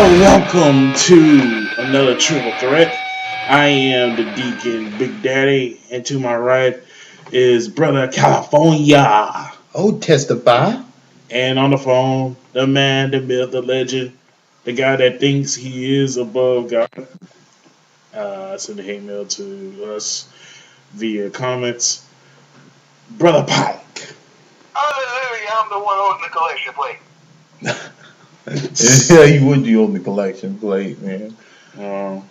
Welcome to another Triple Threat. I am the Deacon Big Daddy, and to my right is Brother California. Oh, testify. And on the phone, the man, the myth, the legend, the guy that thinks he is above God. Send a hate mail to us via comments. Brother Pike. Hallelujah, I'm the one holding the collection plate. Yeah, you would be on the collection plate, man. Well,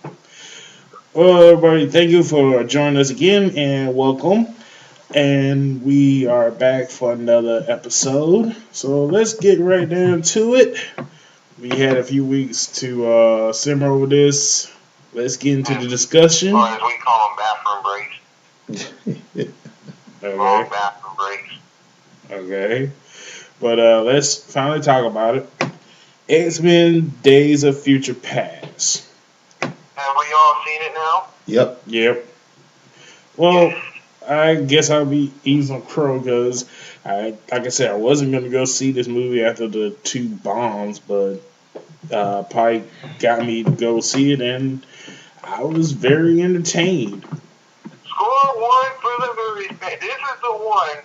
everybody, thank you for joining us again, and welcome. And we are back for another episode. So let's get right down to it. We had a few weeks to simmer over this. Let's get into the discussion. Or as we call them, bathroom breaks. Long Okay. bathroom breaks. Okay. But let's finally talk about it. X-Men Days of Future Past. Have we all seen it now? Yep. Yep. Well, I guess I'll be easy on Crow because, like I said, I wasn't going to go see this movie after the two bombs, but Pike got me to go see it, and I was very entertained. Score one for the movie. This is the one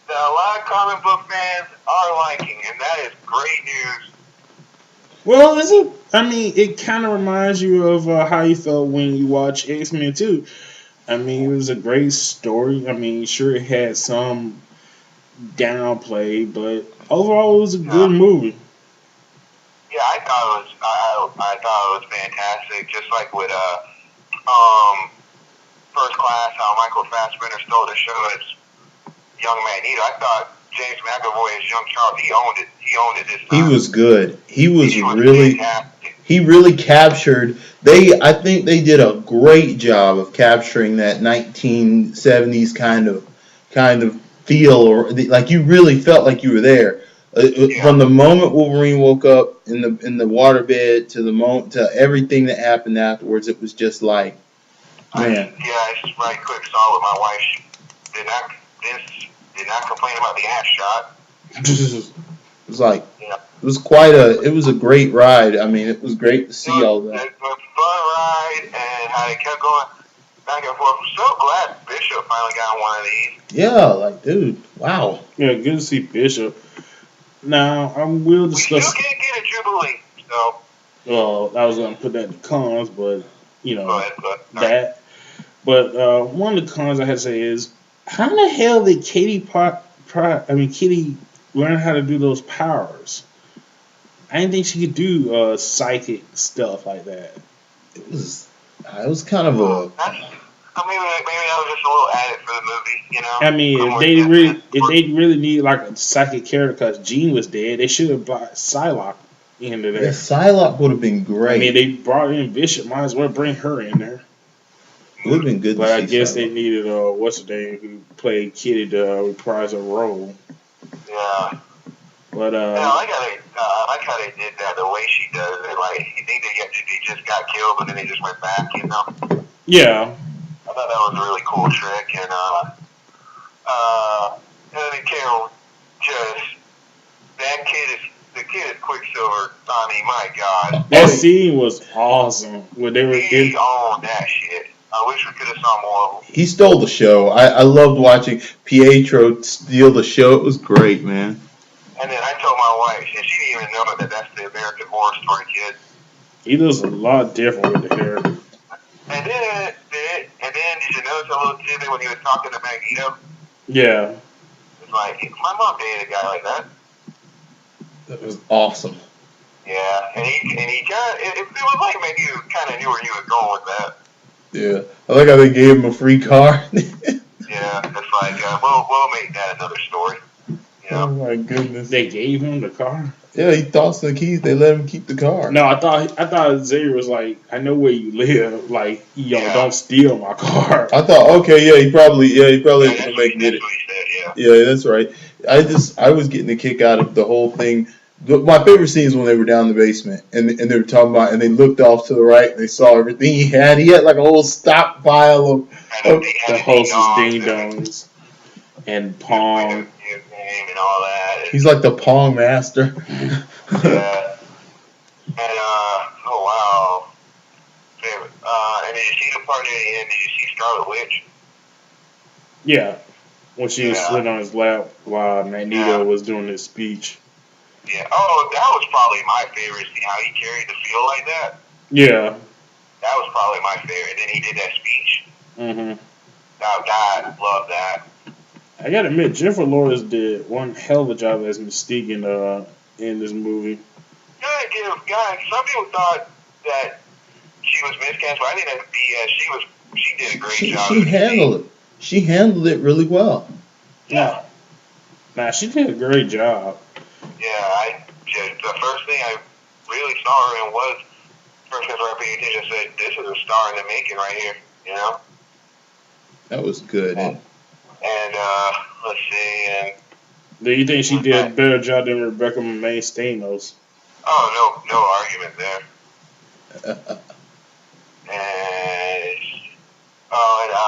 that a lot of comic book fans are liking, and that is great news. Well, it kind of reminds you of how you felt when you watched X-Men 2. I mean, it was a great story. I mean, sure, it had some downplay, but overall, it was a good movie. Yeah, I thought it was. I thought it was fantastic. Just like with First Class, how Michael Fassbender stole the show as young Magneto. I thought James McAvoy as young Charles. He owned it. He owned it this He time. was good. He was really. Fantastic. He really captured. I think they did a great job of capturing that 1970s kind of feel, or like you really felt like you were there. From the moment Wolverine woke up in the waterbed to the moment to everything that happened afterwards, it was just like, man. I just right quick saw with my wife. She did not complain about the ass shot. It was like, it was a great ride. I mean, it was great to see all that. It was a fun ride, and how they kept going back and forth. I'm so glad Bishop finally got one of these. Yeah, like, dude, wow. Yeah, good to see Bishop. Now, I will discuss. We still can't get a Jubilee, so. Well, I was going to put that in the cons, but, Go ahead, that. But one of the cons I had to say is, how the hell did Kitty learn how to do those powers? I didn't think she could do psychic stuff like that. It was kind of a. Maybe that was just a little added for the movie, you know. I mean, if they really need like a psychic character because Jean was dead, they should have brought Psylocke into there. Yeah, Psylocke would have been great. I mean, they brought in Bishop, might as well bring her in there. It would have been good. But I guess Psylocke. they needed what's her name who played Kitty to reprise a role. Yeah. But I like how they did that. The way she does it, like you think they just got killed, but then they just went back, you know. Yeah. I thought that was a really cool trick, and then Carol the kid is Quicksilver. I mean, my God. That scene was awesome. When they were he owned that shit. I wish we could have saw more of him. He stole the show. I loved watching Pietro steal the show. It was great, man. And then I told my wife, and she didn't even know that that's the American Horror Story kid. He looks a lot different with the hair. And then did you notice a little tidbit when he was talking to Magneto? Yeah. It's like, my mom dated a guy like that. That was awesome. Yeah, and he kind of, it was like Magneto kind of knew where he was going with that. Yeah, I like how they gave him a free car. Yeah, it's like, we'll make that another story. You know? Oh my goodness. They gave him the car? Yeah, he tossed the keys. They let him keep the car. No, I thought Xavier was like, I know where you live. Like, don't steal my car. I thought, okay, he probably That's what he it. said, Yeah, that's right. I was getting a kick out of the whole thing. My favorite scene is when they were down in the basement and they were talking about, and they looked off to the right and they saw everything he had. He had like a whole stockpile of the hostess ding dongs and Pong. And all that. He's like the Pong master. Yeah. And part near the end, did you see Scarlet Witch? Yeah, when she was Yeah. sitting on his lap while Magneto Yeah. was doing his speech. Yeah. Oh, that was probably my favorite scene. How he carried the field like that. Yeah. That was probably my favorite. Then he did that speech. Mhm. Oh, God, love that. I gotta admit, Jennifer Lawrence did one hell of a job as Mystique in this movie. God, some people thought that she was miscast, but I think that's BS. She did a great job. She handled it. She handled it really well. Yeah. Nah, she did a great job. Yeah, the first thing I really saw her in was first time I paid attention. I said, "This is a star in the making right here." You know. That was good. And let's see, and Do you think she did a better job than Rebecca May Stamos? oh no argument there. And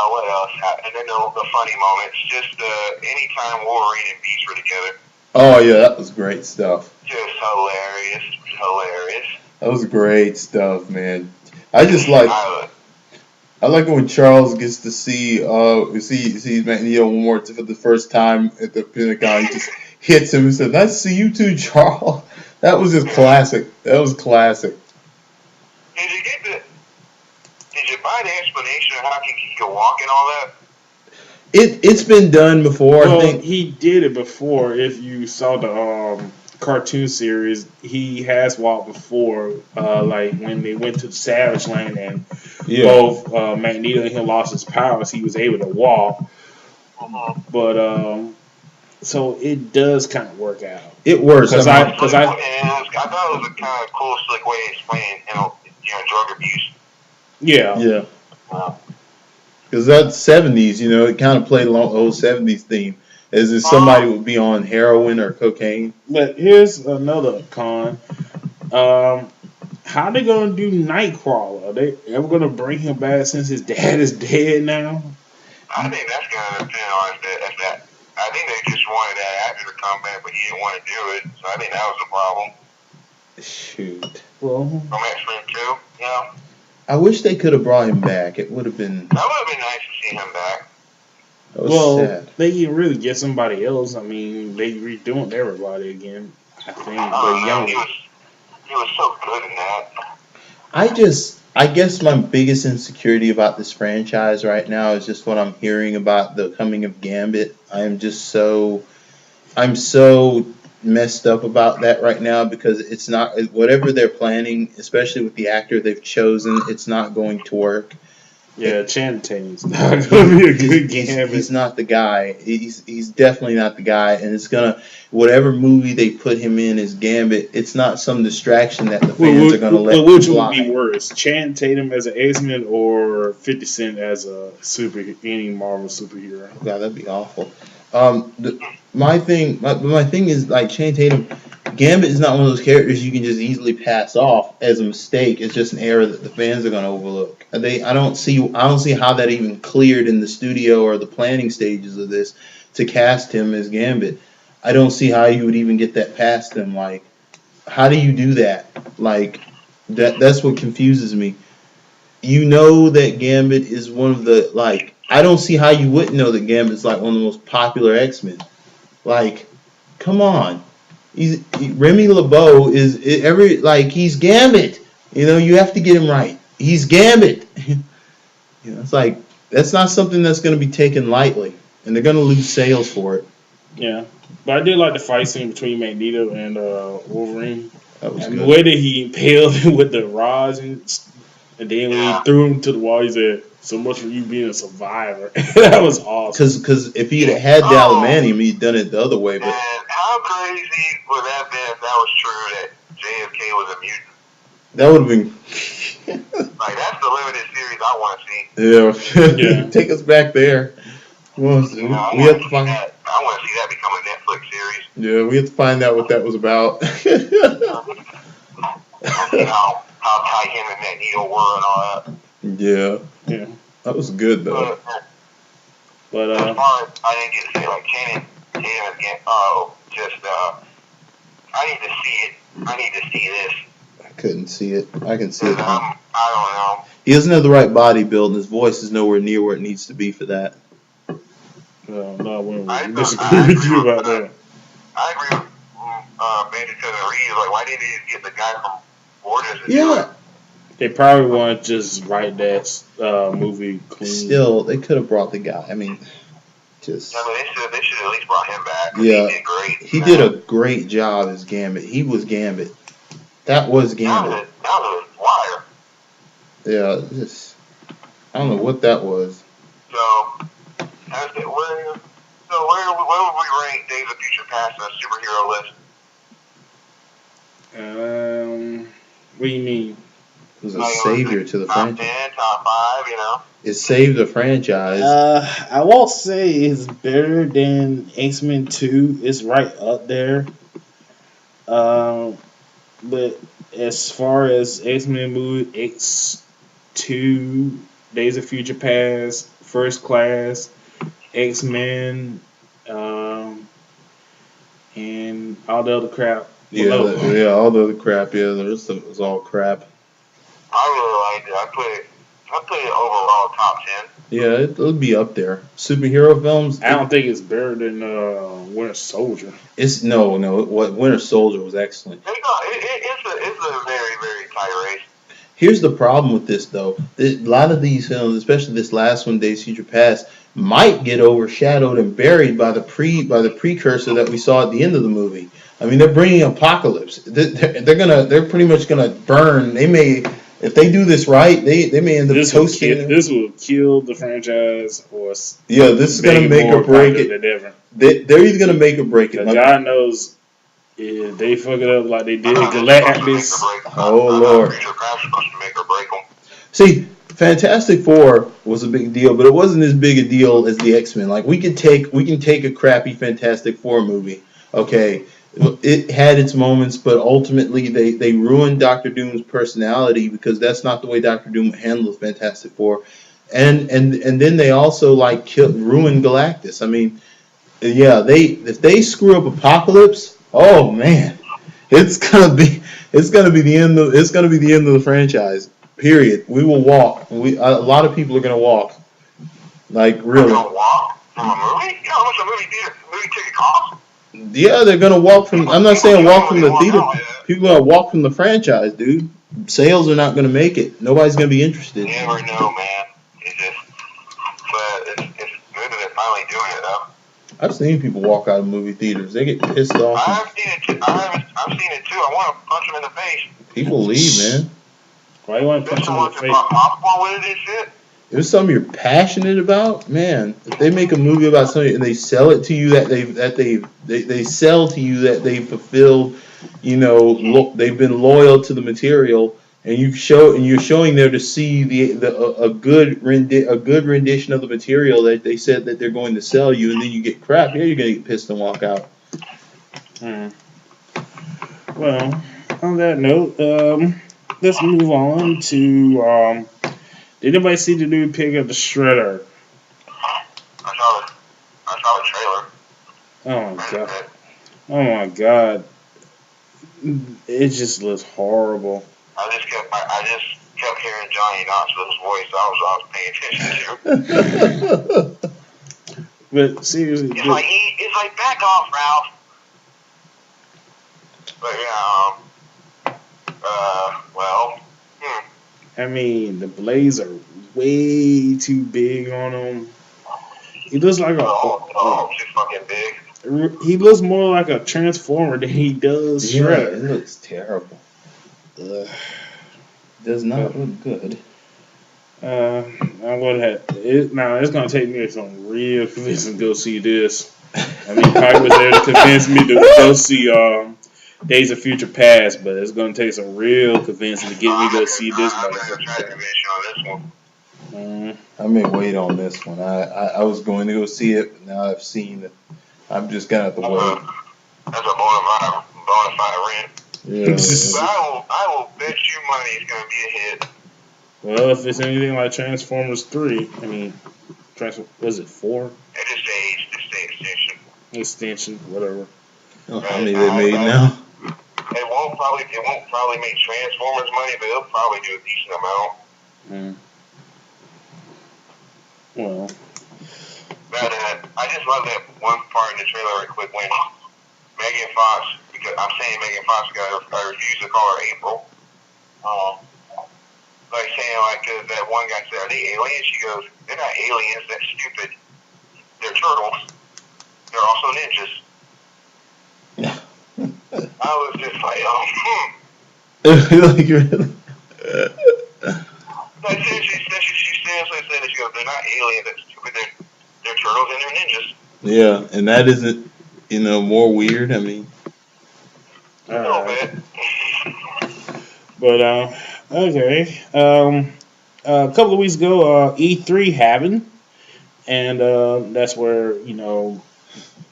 what else? And then the funny moments, just anytime Wolverine and Beast were together. Oh yeah, that was great stuff. Just hilarious. That was great stuff, man. I like it when Charles gets to see Magneto one more for the first time at the Pentagon. He just hits him and says, "Nice to see you too, Charles." That was just classic. That was classic. Did you buy the explanation of how he could walk and all that? It's been done before. Well, I think he did it before. If you saw the cartoon series, he has walked before. Like when they went to Savage Land and both Magneto and him lost his powers, he was able to walk. But so it does kind of work out. It works. I thought it was a kind of cool, slick way of explaining, drug abuse. Yeah. Because that's 70s, it kind of played along the old 70s theme, as if somebody would be on heroin or cocaine. But here's another con. How they gonna do Nightcrawler? Are they ever gonna bring him back since his dad is dead now? I think that's gonna depend on if that. I think they just wanted that actor to come back, but he didn't want to do it. So I think that was the problem. Shoot. Well, from X-Men 2, I wish they could have brought him back. It would have been. That would have been nice to see him back. That was sad. They can really get somebody else. I mean, they redoing everybody again. I think. He was so good in that. I guess my biggest insecurity about this franchise right now is just what I'm hearing about the coming of Gambit. I'm so messed up about that right now because it's not whatever they're planning, especially with the actor they've chosen, it's not going to work. Yeah, Channing Tatum's not going to be a good Gambit. He's not the guy. He's definitely not the guy, and it's gonna whatever movie they put him in as Gambit. It's not some distraction that the fans are gonna let. Which would be worse, Channing Tatum as an X-Men or 50 Cent as any Marvel superhero? God, that'd be awful. My thing is like Channing Tatum. Gambit is not one of those characters you can just easily pass off as a mistake. It's just an error that the fans are going to overlook. I don't see how that even cleared in the studio or the planning stages of this to cast him as Gambit. I don't see how you would even get that past them. Like, how do you do that? Like, that's what confuses me. You know that Gambit is one of the I don't see how you wouldn't know that Gambit's like one of the most popular X-Men. Like, come on. Remy LeBeau he's Gambit. You have to get him right. He's Gambit. It's like that's not something that's going to be taken lightly, and they're going to lose sales for it. Yeah, but I did like the fight scene between Magneto and Wolverine. That was good. The way that he impaled him with the rods and then when he threw him to the wall, he said, "So much for you being a survivor." That was awesome. Because if he had the adamantium, he'd done it the other way. But and how crazy would that have been if that was true that JFK was a mutant? That would have been. That's the limited series I want to see. Yeah. Take us back there. We have to find. I want to see that become a Netflix series. Yeah, we have to find out what that was about. How tight him and Magneto were and all that. Yeah. That was good though. But as far as I didn't get to say Channing Tatum again. I need to see it. I need to see this. I couldn't see it. I can see it. I don't know. He doesn't have the right body build, and his voice is nowhere near where it needs to be for that. No, we I disagree with you about that. that. I agree with Benjamin Reeves. Like, why didn't he get the guy from Borders to do it? Yeah. They probably want to just write that movie clean. Still, they could have brought the guy. I mean, just. I mean, they should at least brought him back. 'Cause Yeah. He did great. He did a great job as Gambit. He was Gambit. That was Gambit. That was a flyer. Yeah, just. I don't know what that was. So, where would we rank Days of Future Past on a superhero list? What do you mean? It was a savior to the top franchise. 10, top 5, you know? It saved the franchise. I won't say it's better than X-Men 2. It's right up there. But as far as X-Men movie, X2, Days of Future Past, First Class, X-Men, and all the other crap. Yeah, all the other crap. Yeah, the rest of it was all crap. I really liked it. I put it overall top 10. Yeah, it'll be up there. Superhero films. I don't think it's better than Winter Soldier. It's no. What Winter Soldier was excellent. It's a very, very tight race. Here's the problem with this, though. A lot of these films, especially this last one, Days of Future Past, might get overshadowed and buried by the precursor that we saw at the end of the movie. I mean, they're bringing Apocalypse. They're pretty much gonna burn. They may, if they do this right, they may end up toasting. This will kill the franchise, or this is gonna make or break it. They're either gonna make or break it. God knows. Yeah, they fuck it up like they did Galactus. Oh Lord! See, Fantastic Four was a big deal, but it wasn't as big a deal as the X-Men. Like we can take a crappy Fantastic Four movie. Okay, it had its moments, but ultimately they ruined Doctor Doom's personality because that's not the way Doctor Doom handles Fantastic Four, and then they also ruined Galactus. I mean, yeah, if they screw up Apocalypse. Oh man, it's gonna be the end of the franchise. Period. We will walk. A lot of people are gonna walk. Like really. They're gonna walk from a movie? You know how much a movie ticket costs? Yeah, they're gonna walk from. I'm not saying walk from the theater. People are gonna walk from the franchise, dude. Sales are not gonna make it. Nobody's gonna be interested. You never know, man. But it's good that they're finally doing it, though. I've seen people walk out of movie theaters. They get pissed off. I've seen it too. I want to punch them in the face. People leave, man. Why you want to punch them in the face? Popcorn with it and shit. If it's something you're passionate about, man. If they make a movie about something and they sell it to you they sell to you that they fulfilled, they've been loyal to the material, and you're showing there to see a good rendition of the material that they said that they're going to sell you, and then you get crap. Yeah, you're gonna get pissed and walk out. Well, on that note, let's move on to. Did anybody see the new pic of the Shredder? I saw the trailer. Oh my god! Oh my god! It just looks horrible. I just kept hearing Johnny Knoxville's voice. I was paying attention to. But seriously, it's like back off, Ralph. But yeah, well. I mean, the blades are way too big on him. He looks like too fucking big. He looks more like a Transformer than he does Shredder. It looks terrible. Does not look good. I'm gonna have it now. It's gonna take me some real convincing to go see this. I mean, Pike was there to convince me to go see Days of Future Past, but it's gonna take some real convincing to get me to go see this motherfucker. I may wait on this one. I was going to go see it, but now I've seen it. I'm just gonna have to wait. That's a bona fide rent. Yeah. But I will bet you money it's gonna be a hit. Well, if it's anything like Transformers 3, I mean, was it 4? At this age, extension. Extension, whatever. How many they made now? It won't probably make Transformers money, but it'll probably do a decent amount. Mm. Well. But I just love that one part in the trailer right quick when Megan Fox, because I'm saying Megan Fox because I refuse to call her April. Like saying like that one guy said, "Are they aliens?" She goes, "They're not aliens. That's stupid. They're turtles. They're also ninjas." I was just like, Like really? Like she seriously said that she goes, "They're not aliens. That's stupid. They're turtles and they're ninjas." Yeah, and that isn't, more weird. I mean, A little bit. But okay. A couple of weeks ago, E3 happened, and that's where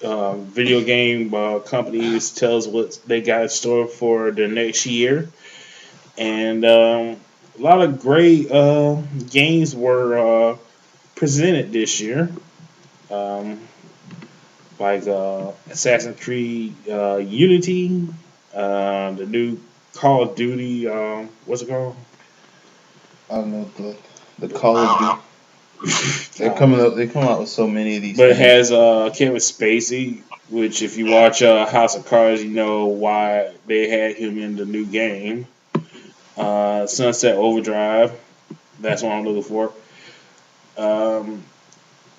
video game companies tells what they got in store for the next year, and a lot of great games were presented this year, um, like Assassin's Creed Unity, the new Call of Duty. What's it called? I don't know the Call of Duty. They come out with so many of these. But it things. has Kevin Spacey, which if you watch House of Cards, you know why they had him in the new game. Sunset Overdrive, that's what I'm looking for.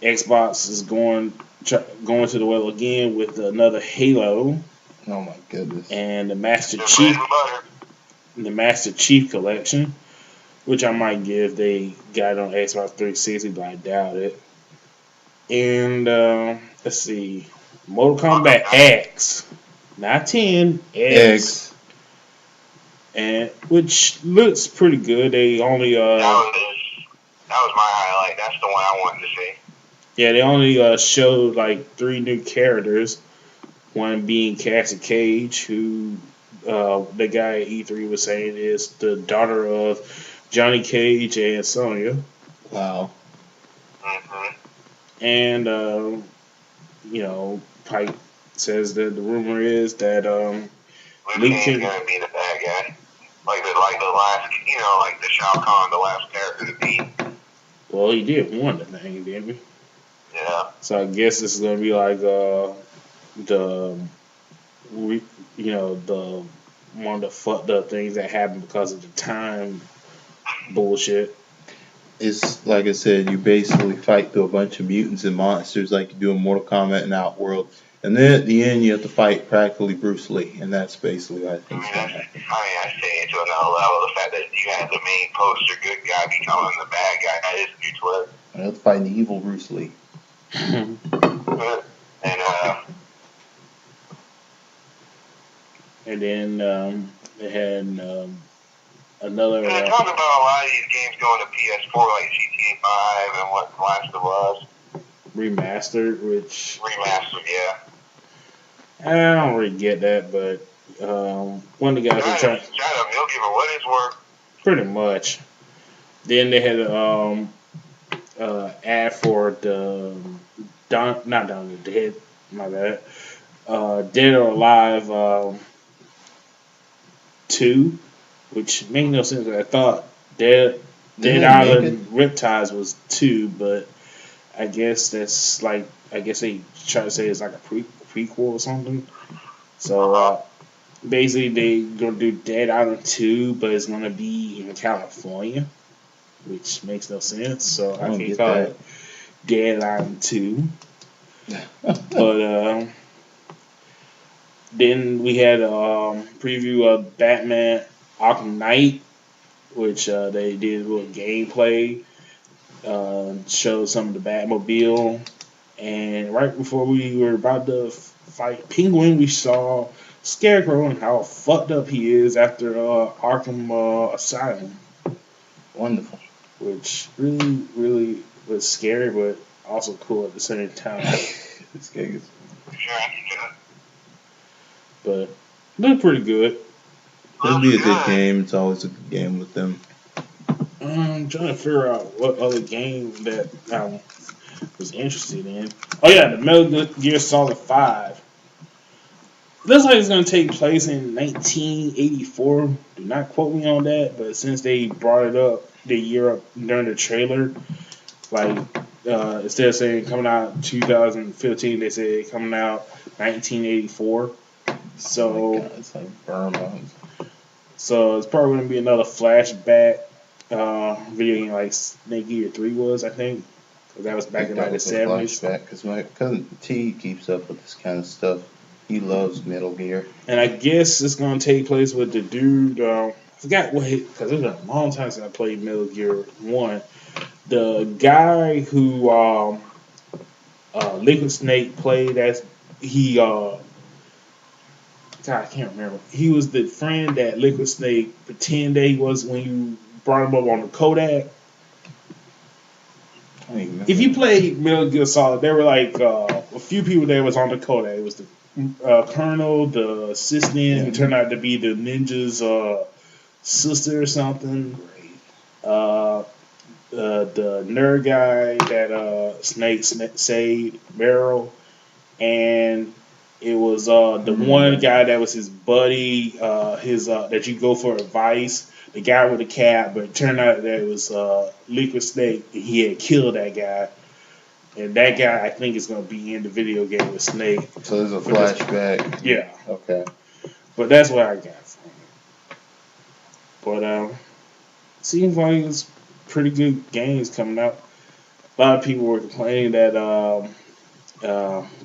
Xbox is going to the well again with another Halo. Oh my goodness! And the Master Chief Collection, which I might give. They got it on Xbox 360, but I doubt it. And let's see, Mortal Kombat X, not 10, X. And which looks pretty good. They only that was my highlight. That's the one I wanted to see. Yeah, they only showed like 3 new characters. One being Cassie Cage, who the guy at E3 was saying is the daughter of Johnny Cage and Sonya. Wow. Mm-hmm. And Pike says that the rumor is that Liu Kang's gonna be the bad guy, like the last, like the Shao Kahn, the last character to beat. Well, he did won the thing, didn't he? Yeah. So I guess this is gonna be like the one of the fucked up things that happened because of the time bullshit. It's like I said, you basically fight through a bunch of mutants and monsters like you do in Mortal Kombat and Outworld. And then at the end, you have to fight practically Bruce Lee, and that's basically what I think is going to happen. I say it to another level. The fact that you have the main poster good guy becoming the bad guy, that is a new twist. You have to fight the evil Bruce Lee. And then they had another. They talk about a lot of these games going to PS4, like GTA 5 and what Last of Us. Remastered, yeah. I don't really get that, but one of the guys were trying. Trying to milk it for what it's worth. Pretty much. Then they had ad for the Dead, my bad. Dead or Alive 2, which made no sense. I thought Dead Island Riptides was 2, but I guess that's they try to say it's like a prequel or something. So basically they gonna do Dead Island 2, but it's gonna be in California, which makes no sense. So I can't call it Dead Island 2. But then we had a preview of Batman Arkham Knight, which they did a little gameplay. Showed some of the Batmobile, and right before we were about to fight Penguin, we saw Scarecrow and how fucked up he is after Arkham Asylum. Wonderful. Which really, really was scary, but also cool at the same time. This game is. But looked pretty good. It'll be a good game. It's always a good game with them. I'm trying to figure out what other game that I was interested in. Oh yeah, the Metal Gear Solid 5. Looks like it's going to take place in 1984. Do not quote me on that, but since they brought it up, the year up during the trailer. Like instead of saying coming out 2015, they said coming out 1984. So Oh my God, it's like Burma. so it's probably gonna be another flashback video game like Snake Eater 3 was, I think. 'Cause that was I back think in that like the was a 70s. flashback because my cousin T keeps up with this kind of stuff. He loves Metal Gear. And I guess it's gonna take place with the dude. I forgot what because it's been a long time since I played Metal Gear One. The guy who Liquid Snake played as he God, I can't remember. He was the friend that Liquid Snake pretended he was when you brought him up on the Kodak. I don't even remember. If you played Metal Gear Solid, there were like a few people that was on the Kodak. It was the Colonel, the assistant, who turned out to be the ninja's sister or something. The nerd guy that Snake saved, Barrel, and it was the one guy that was his buddy, his that you go for advice. The guy with the cap, but it turned out that it was Liquid Snake, and he had killed that guy. And that guy, I think, is going to be in the video game with Snake. So there's a flashback. Yeah. Okay. But that's what I got from it. But seems like it's pretty good games coming out. A lot of people were complaining that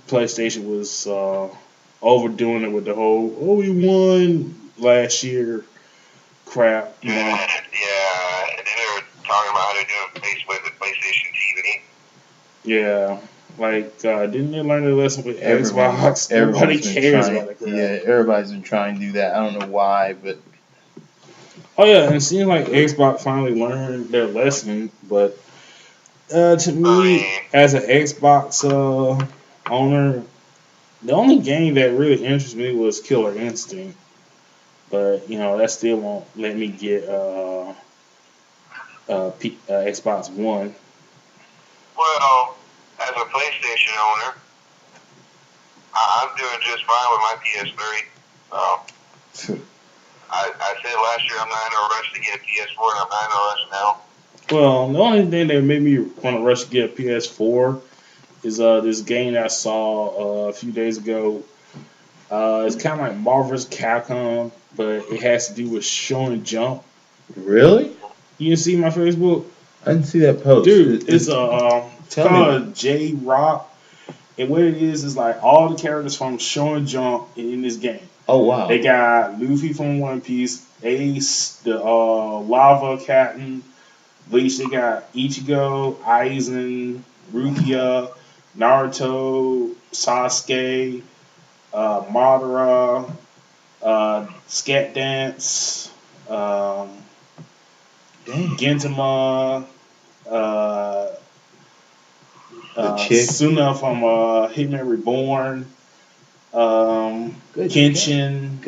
PlayStation was overdoing it with the whole "oh, we won last year" crap. You know? Yeah, and then they were talking about how they're doing with the PlayStation TV. Yeah. Like, didn't they learn their lesson with Xbox? Nobody cares about it. Yeah, everybody's been trying to do that. I don't know why, but Oh yeah, and it seems like Xbox finally learned their lesson. But to me, as an Xbox owner, the only game that really interested me was Killer Instinct. But you know that still won't let me get Xbox One. Well, as a PlayStation owner, I'm doing just fine with my PS3. I said last year I'm not in a rush to get a PS4, and I'm not in a rush now. Well, the only thing that made me want to rush to get a PS4 is this game that I saw a few days ago. It's kind of like Marvel vs. Capcom, but it has to do with Shonen Jump. really, You didn't see my Facebook? I didn't see that post. Dude, it's called me. J Rock. And what it is like all the characters from Shonen Jump in this game. Oh wow. They got Luffy from One Piece, Ace, the Lava Captain, Bleach. They got Ichigo, Aizen, Rukia, Naruto, Sasuke, Madara, Scat Dance, Gintama, The chick. Suna from Hitman Reborn, Kenshin,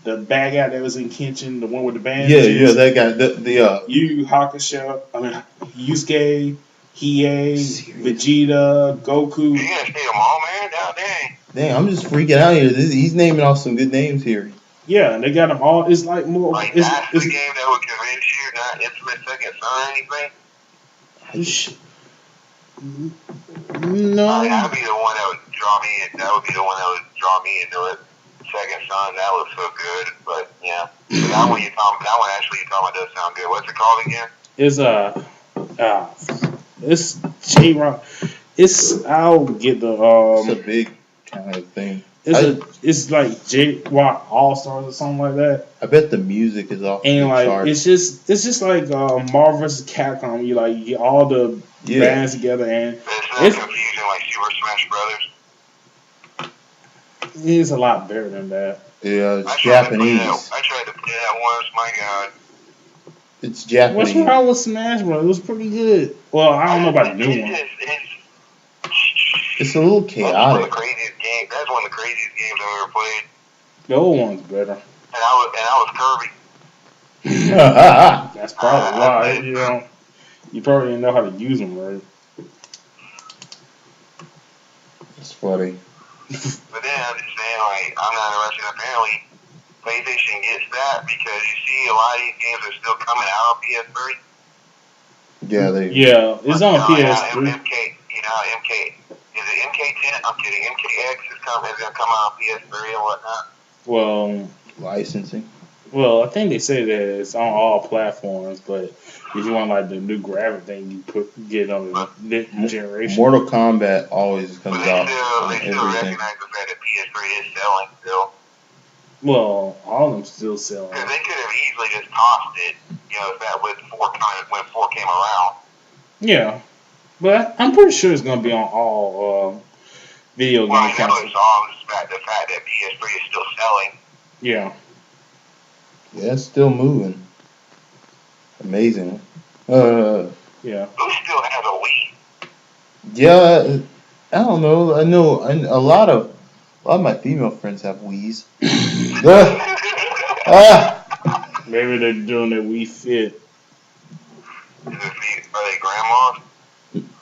the bad guy that was in Kenshin, the one with the bandages. Yeah, that guy. The Yu Hakusho, Yusuke, Hiei, Vegeta, Goku. You gonna say them all, man? Now, dang. dang, I'm just freaking out here. He's naming off some good names here. Yeah, and they got them all. It's like more. Like that's the game that would convince you, not Infamous Second Son or anything. No. That would be the one that would draw me in. That would be the one that would draw me into it. Second Son, that looks so good. But yeah, that one actually you're talking about does sound good. What's it called again? It's J Rock. I'll get the It's a big kind of thing. It's like J Rock All Stars or something like that. I bet the music is off And the like charts. it's just like Marvel vs. Capcom. You get all the bands together, and it's confusing like Super Smash Brothers. It's a lot better than that. Yeah, it's Japanese. I tried to play that once. My God. It's Japanese. What's wrong with Smash Bros? It was pretty good. Well, I don't know about the new one. It's a little chaotic. That's one of the craziest games. That's one of the craziest games I've ever played. The old one's better. And I was Kirby. That's probably why. You probably didn't know how to use them right. It's funny. But then I'm just saying, like, I'm not interested. Apparently, PlayStation gets that because you see a lot of these games are still coming out on PS3. Yeah, it's on PS3. MK, MK. Is it MK10? I'm kidding. MKX is going to come out on PS3 and whatnot. Well, licensing. Well, I think they say that it's on all platforms, but if you want like the new graphic thing, you get on the next generation. Mortal Kombat always comes out. They still recognize the fact that PS3 is selling still. Well, all of them still selling. Because they could have easily just tossed it, if that when 4 came around. Yeah, but I'm pretty sure it's going to be on all video game consoles. Well, it's all the fact that PS3 is still selling. Yeah. Yeah, it's still moving. Amazing. Yeah. Who still has a Wii? Yeah, I don't know. I know a lot of my female friends have Wiis. Maybe they're doing their Wii Fit. Are they grandmas?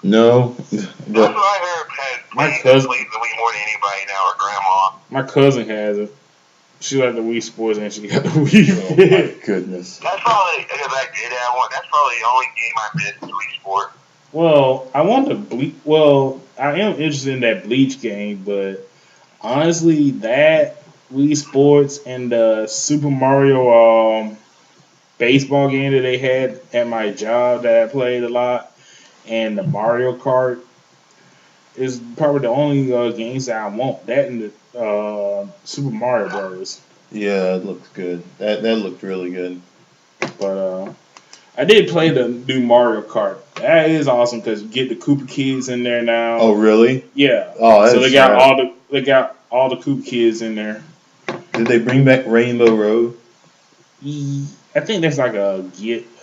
No. That's what I heard. My cousin plays the Wii more than anybody now, or grandma. My cousin has it. She like the Wii Sports and she got the Wii Fit. Oh my goodness. That's probably because I did have one. That's probably the only game I missed Wii Sport. Well, I want to Bleach. Well, I am interested in that Bleach game, but honestly, that Wii Sports and the Super Mario baseball game that they had at my job that I played a lot, and the Mario Kart is probably the only games that I want. That and the Super Mario Bros. Yeah, it looks good. That looked really good. But I did play the new Mario Kart. That is awesome because you get the Koopa Kids in there now. Oh, really? Yeah. Oh, that's so they got all the Koopa Kids in there. Did they bring back Rainbow Road? I think that's like a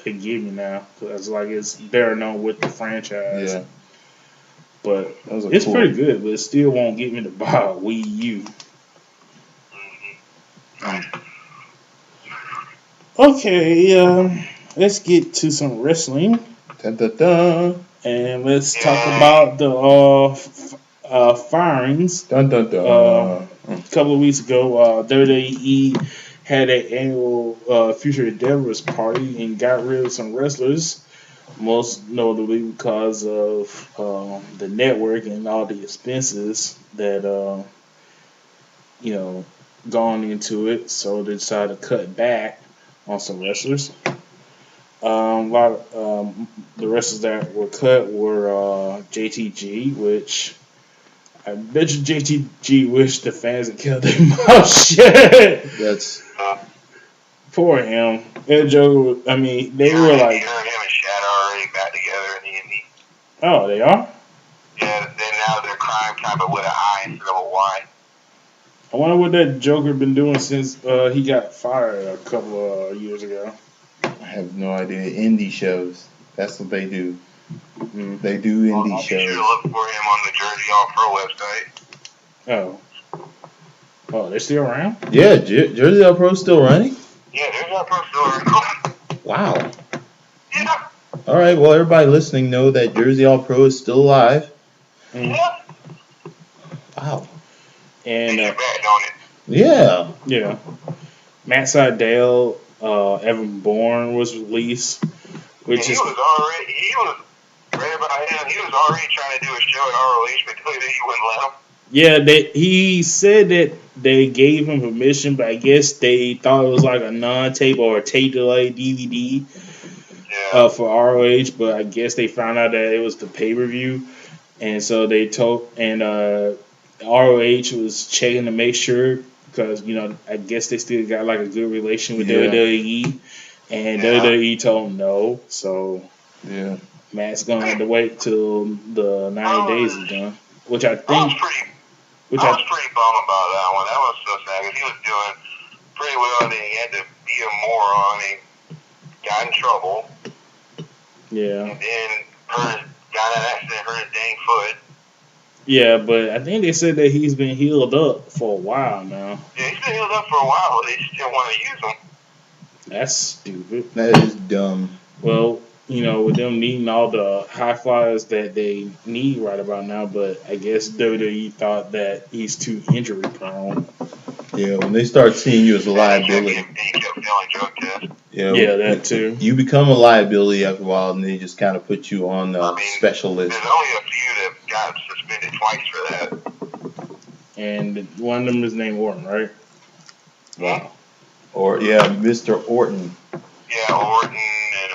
gimme now because like it's better known with the franchise. Yeah. But it's cool. Pretty good, but it still won't get me to buy a Wii U. Okay, let's get to some wrestling. Dun, dun, dun. And let's talk about the firings. Dun, dun, dun. A couple of weeks ago, WWE had an annual Future Endeavors party and got rid of some wrestlers, most notably because of the network and all the expenses that gone into it. So they decided to cut back on some wrestlers. A lot of the wrestlers that were cut were JTG, which I bet you JTG wished the fans had kept their mouth shut. That's poor him. That joke. I mean, they were like. Him and Shad are already back together in the indie. Oh, they are. Yeah, then now they're crying kind of with an I instead of a Y. I wonder what that Joker been doing since he got fired a couple of years ago. I have no idea. Indie shows. That's what they do. Mm-hmm. They do indie shows. You should look for him on the Jersey All Pro website. Oh, they're still around? Yeah, Jersey All Pro still running? Yeah, Jersey All Pro still running. Wow. Yeah. All right, well, everybody listening know that Jersey All Pro is still alive. Yeah. Wow. And back on it. Yeah. Yeah. Matt Sydal, Evan Bourne was released, which he was right about him. He was already trying to do a show at ROH, but clearly he wouldn't let him. Yeah, he said that they gave him permission, but I guess they thought it was like a non-tape or a tape delay DVD for ROH, but I guess they found out that it was the pay-per-view, and so they told, and ROH was checking to make sure, because, I guess they still got like a good relation with WWE, and WWE told them no, so Matt's going to have to wait till the 90 days is done, which I think... I was pretty bummed about that one. That was so sad because he was doing pretty well, and then he had to be a moron and got in trouble. Yeah. And then got in an accident, hurt his dang foot. Yeah, but I think they said that he's been healed up for a while now. Yeah, he's been healed up for a while, but they still want to use him. That's stupid. That is dumb. Well, with them needing all the high flyers that they need right about now, but I guess WWE thought that he's too injury prone. Yeah, when they start seeing you as a liability. And he kept failing drug tests. Yeah, that too. You become a liability after a while, and they just kind of put you on the special list. There's only a few that got suspended twice for that. And one of them is named Orton, right? Wow. Or Mr. Orton. Yeah, Orton and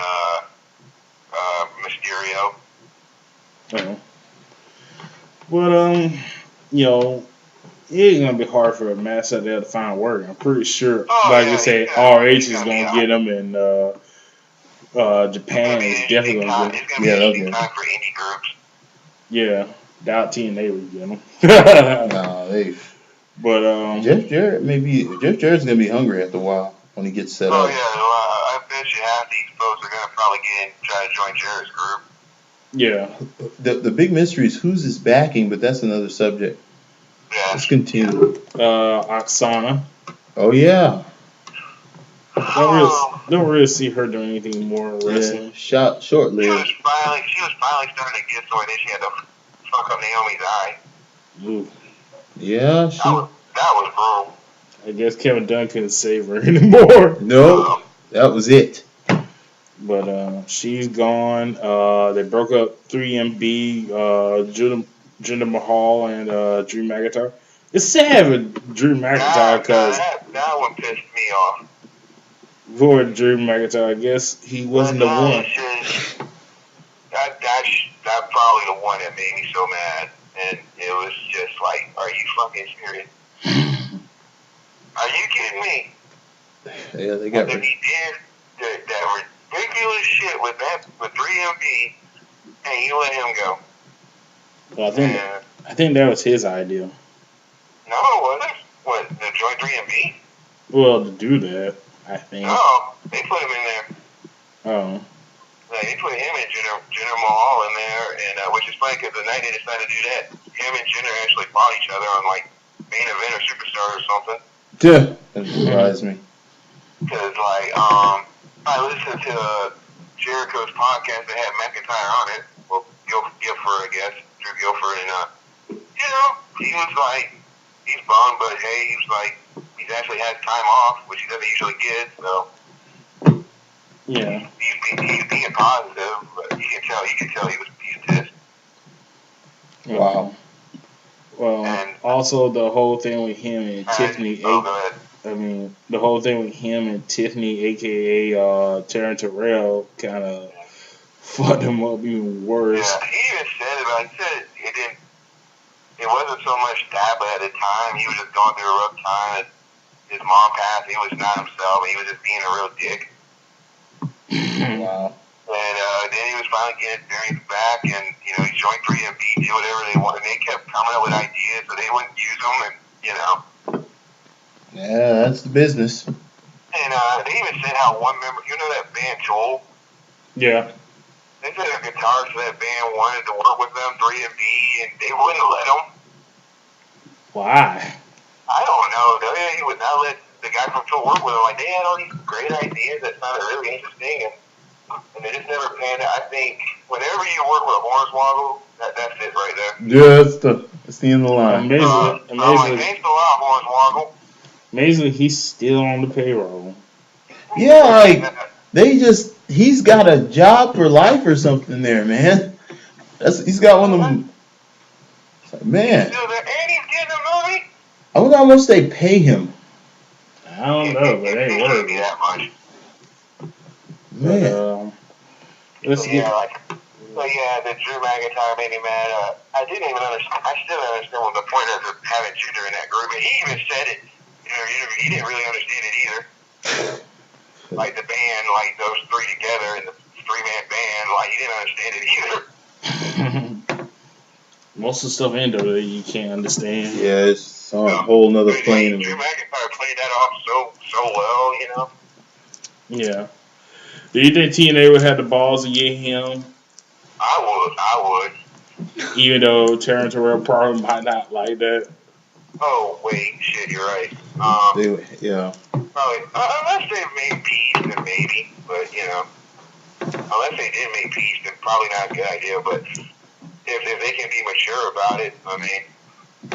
Mysterio. Oh. But it ain't gonna be hard for a match out there to find work. I'm pretty sure, like you say, RH is gonna get them, and Japan is definitely gonna get them. It's gonna be an interesting time for indie groups. Yeah, doubt TNA would get them. No, they. But Jeff Jarrett's gonna be hungry after a while when he gets set up. Oh yeah, I bet you half these folks are gonna probably try to join Jarrett's group. Yeah. The big mystery is who's his backing, but that's another subject. Yeah. Let's continue. Oksana. Oh yeah. Don't really see her doing anything more wrestling. Yeah, short-lived. She was finally starting to get somewhere. Then she had to fuck up Naomi's eye. Ooh. Yeah, that was brutal. I guess Kevin Dunn couldn't save her anymore. No, that was it. But she's gone. They broke up 3MB, Jinder Mahal, and Drew McIntyre. It's sad with Drew McIntyre because that one pissed me off. For Drew McIntyre, I guess he wasn't the one. That's probably the one that made me so mad. And it was just like, are you fucking serious? Are you kidding me? Yeah, they got. If he did that ridiculous shit with 3MB, and you let him go. Well, I think that was his idea. No, it wasn't. What, to join 3MB? Well, to do that, I think. No, they put him in there. Oh. Like, they put him and Jinder Mahal in there, and which is funny because the night they decided to do that, him and Jinder actually fought each other on like Main Event or Superstar or something. Yeah, that surprised me. Because I listened to Jericho's podcast that had McIntyre on it. Well, Guilford, I guess, Drew Guilford, and he was like, he's bummed, but hey, he was like, he's actually had time off, which he doesn't usually get, so. Yeah. He's being positive, but you can tell he was pissed. Wow. Well, and also the whole thing with him and Tiffany. The whole thing with him and Tiffany, aka Taryn Terrell, kind of fucked him up even worse. Yeah, he even said it, but he said it wasn't so much that, but at the time he was just going through a rough time. His mom passed. He was not himself. He was just being a real dick. Wow. And then he was finally getting his bearings back, and he joined 3MB, do whatever they wanted. And they kept coming up with ideas, so they wouldn't use them, and Yeah, that's the business. And they even said how one member, that band Joel. Yeah. They said a guitarist for that band wanted to work with them, 3MB, and they wouldn't let him. Why? I don't know. He would not let the guy from Joel work with him. Like, they had all these great ideas that sounded really interesting, and they just never panned out. I think whenever you work with Hornswoggle, that's it right there. Yeah, that's the end of the line. Amazing. Thanks a lot, Hornswoggle. Amazingly, he's still on the payroll. Yeah, he's got a job for life or something there, man. He's got one of them. Man. And he's getting a movie? I wonder how much they pay him. I don't know, but they wouldn't be that much. Man. The Drew McIntyre made me mad. I didn't even understand. I still don't understand what the point of having Jinder in that group. And he even said it. He didn't really understand it either. Like the band, like those three together, and the three-man band, like he didn't understand it either. Most of the stuff in there you can't understand. Yeah, it's on a whole nother plane. Drew McIntyre played that off so well, Yeah. Do you think TNA would have the balls to get him? I would. Even though Taryn Terrell probably might not like that. Oh, wait, shit, you're right. Yeah. Probably, unless they made peace, then maybe. But, unless they did make peace, then probably not a good idea. But if they can be mature about it, I mean,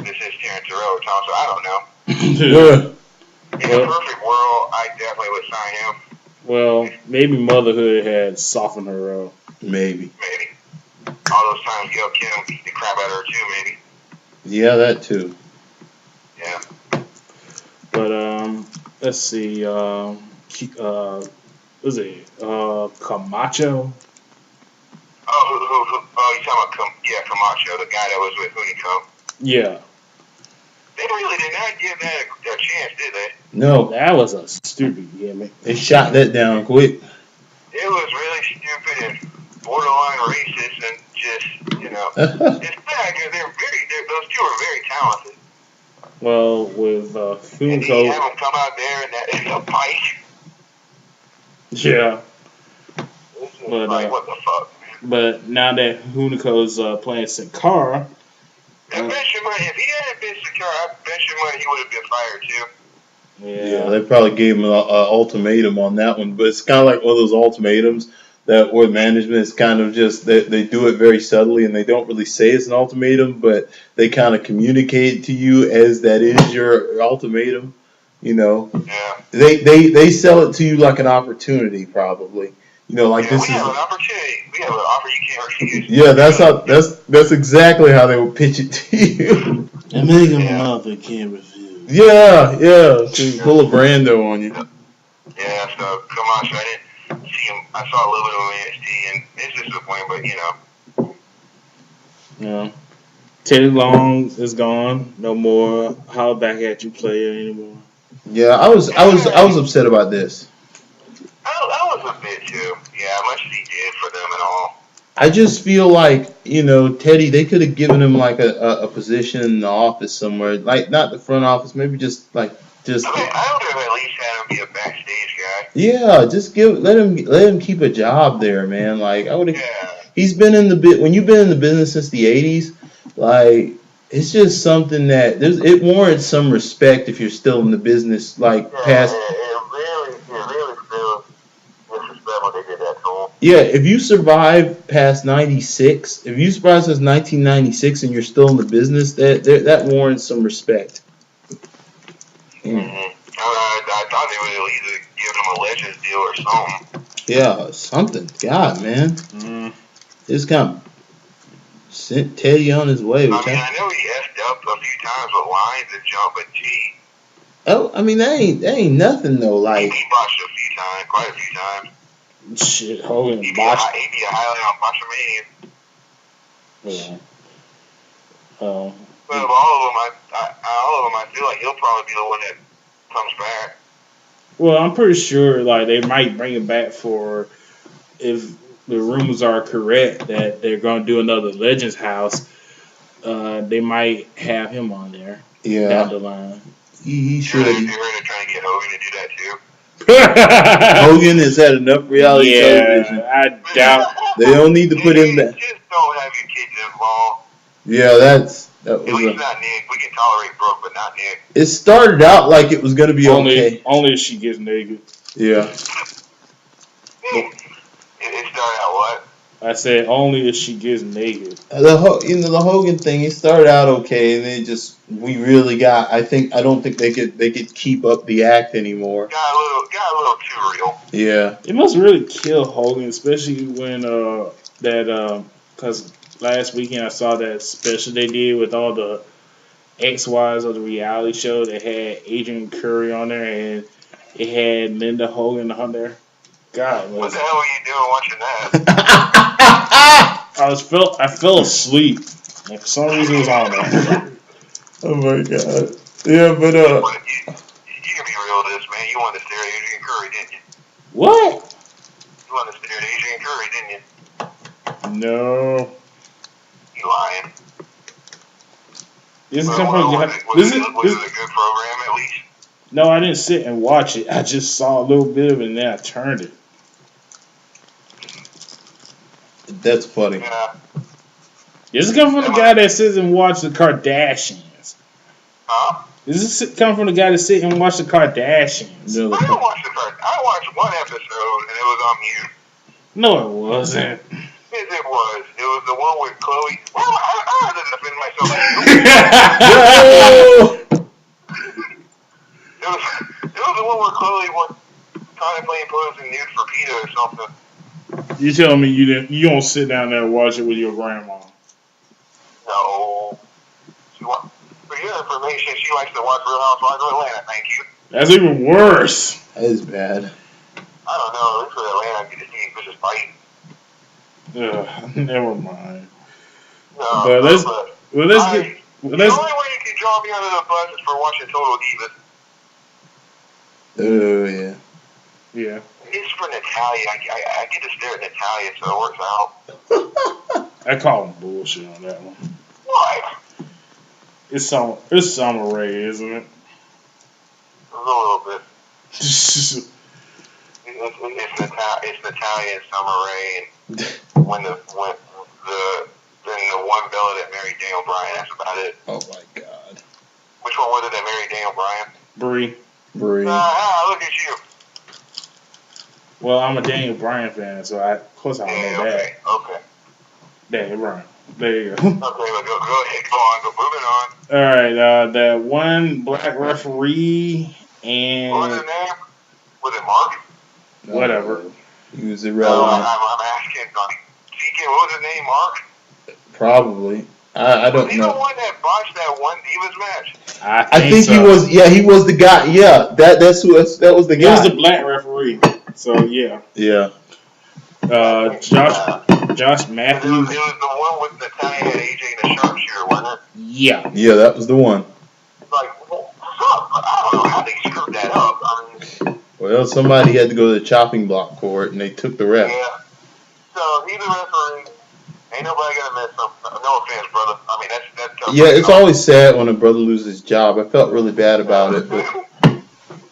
this is Taryn Terrell or Tom, so I don't know. Yeah. In a perfect world, I definitely would sign him. Well, maybe motherhood had softened her up. Maybe. Maybe. All those times Gail Kim beat the crap out of her too, maybe. Yeah, that too. Yeah. But let's see. Was it Camacho? Oh, you talking about Camacho, the guy that was with Hunico. Yeah. They really did not give that a chance, did they? No, That was a stupid gimmick. they shot that down quick. It was really stupid and borderline racist and just, it's bad because those two are very talented. Well, with And you have Hunico. them come out there in a bike. Yeah. It's just But like, what the fuck, man? but now that Hunico's playing Sin Cara, I bet you money, if he hadn't been secure, I bet you money he would have been fired too. Yeah, they probably gave him an ultimatum on that one, but it's kind of like one of those ultimatums that where management is kind of just they do it very subtly and they don't really say it's an ultimatum, but they kind of communicate to you as that is your ultimatum. Yeah. They sell it to you like an opportunity, probably. Like Yeah, this we is. have an opportunity. We have an offer you can't refuse. Yeah, that's exactly how they would pitch it to you. and make him an offer can't refuse. Yeah, to pull a Brando on you. Yeah, so Camacho, I didn't see him. I saw a little bit of him in NXT, and it's disappointing, but Yeah. Teddy Long is gone. No more How Back At You player anymore. Yeah, I was upset about this. I was a bit too. Yeah, much as he did for them and all. I just feel like Teddy. They could have given him like a position in the office somewhere, like not the front office, maybe just. I would have at least had him be a backstage guy. Yeah, just let him keep a job there, man. Like I would. Yeah. He's been in the when you've been in the business since the '80s, like it's just something that it warrants some respect if you're still in the business, like past. It really feels disrespectful they did that to him. Yeah, if you survive past '96, if you survive since 1996 and you're still in the business, that warrants some respect. Mm-hmm. I thought they would have either given him a Legends deal or something. Yeah, something. God, man. Mm. It's kind of sent Teddy on his way. I know he effed up a few times with lines and jump, but gee. Oh, I mean that ain't nothing though. Like he botched a few times, quite a few times. Shit, Hogan He'd be botched. a highlight on Botchamania. Yeah. Oh. But of all of them, I feel like he'll probably be the one that comes back. Well, I'm pretty sure like they might bring him back for if the rumors are correct that they're going to do another Legends house. They might have him on there down the line. He should. You heard they're trying to get Hogan to do that too. Hogan has had enough reality television. I doubt. They don't need to put him back. Just don't have your kids involved. Yeah, that was. At least not Nick. We can tolerate Brooke, but not Nick. It started out like it was going to be okay. Only if she gets naked. Yeah. It started out what? I said only if she gets naked. The Hogan thing, it started out okay, and then we really got. I don't think they could keep up the act anymore. Got a little too real. Yeah. It must really kill Hogan, especially when because last weekend I saw that special they did with all the ex-wives of the reality show that had Adrian Curry on there and it had Linda Hogan on there. God, what the hell were you doing watching that? I fell asleep. And for some reason it was on there. Oh my god. Yeah, but you can be real with this, man. You wanted to stare at Adrian Curry, didn't you? What? You wanted to stare at Adrian Curry, didn't you? No. You lying. This is Was it a good program at least? No, I didn't sit and watch it. I just saw a little bit of it and then I turned it. that's funny. Yeah. This is coming from the guy that sits and watches the Kardashians. Huh? This is coming from the guy that sits and watches the Kardashians. No, I don't watch the first. I watched one episode and it was on mute. No, it wasn't. Yes, it was. It was the one with Chloe. Well, I had to defend myself. one where Chloe was contemplating posing nude for PETA or something? You telling me you don't sit down there and watch it with your grandma? No. For your information, she likes to watch Real Housewives of Atlanta. Thank you. That's even worse. That is bad. I don't know. At least with Atlanta, I get to see bitches fight. Never mind. No, But let's the get. only way you can draw me under the bus is for watching Total Divas. Oh yeah. Yeah. It's for Natalia. I get to stare at Natalia, so it works out. I call him bullshit on that one. What? It's Summer Rae, isn't it? A little bit. It's It's Natalia and Summer Rae, and when the one Bella that married Daniel Bryan. That's about it. Oh my God. Which one was it that married Daniel Bryan? Brie. Look at you. Well, I'm a Daniel Bryan fan, so of course I don't know that. Okay. Daniel Bryan. There you go. Okay, well, go ahead. Go on. Moving on. All right. That one black referee and What was his name? Was it Mark? whatever. He was irrelevant. I'm asking. CK, what was his name? Mark? Probably. I don't Was he know. the one that botched that one Divas match? I think so. He was. Yeah, he was the guy. Yeah, that was the guy. He was the black referee. So yeah. Yeah. Josh Matthews. It was the one with Natalia and AJ and the sharpshooter, wasn't it? Yeah. Yeah, that was the one. Like, I don't know how they screwed that up. I mean, Well, somebody had to go to the chopping block for it, and they took the ref. yeah. So he's a referee. Ain't nobody gonna miss him. No offense, brother. I mean, that's tough. Yeah, it's always sad when a brother loses his job. I felt really bad about it, but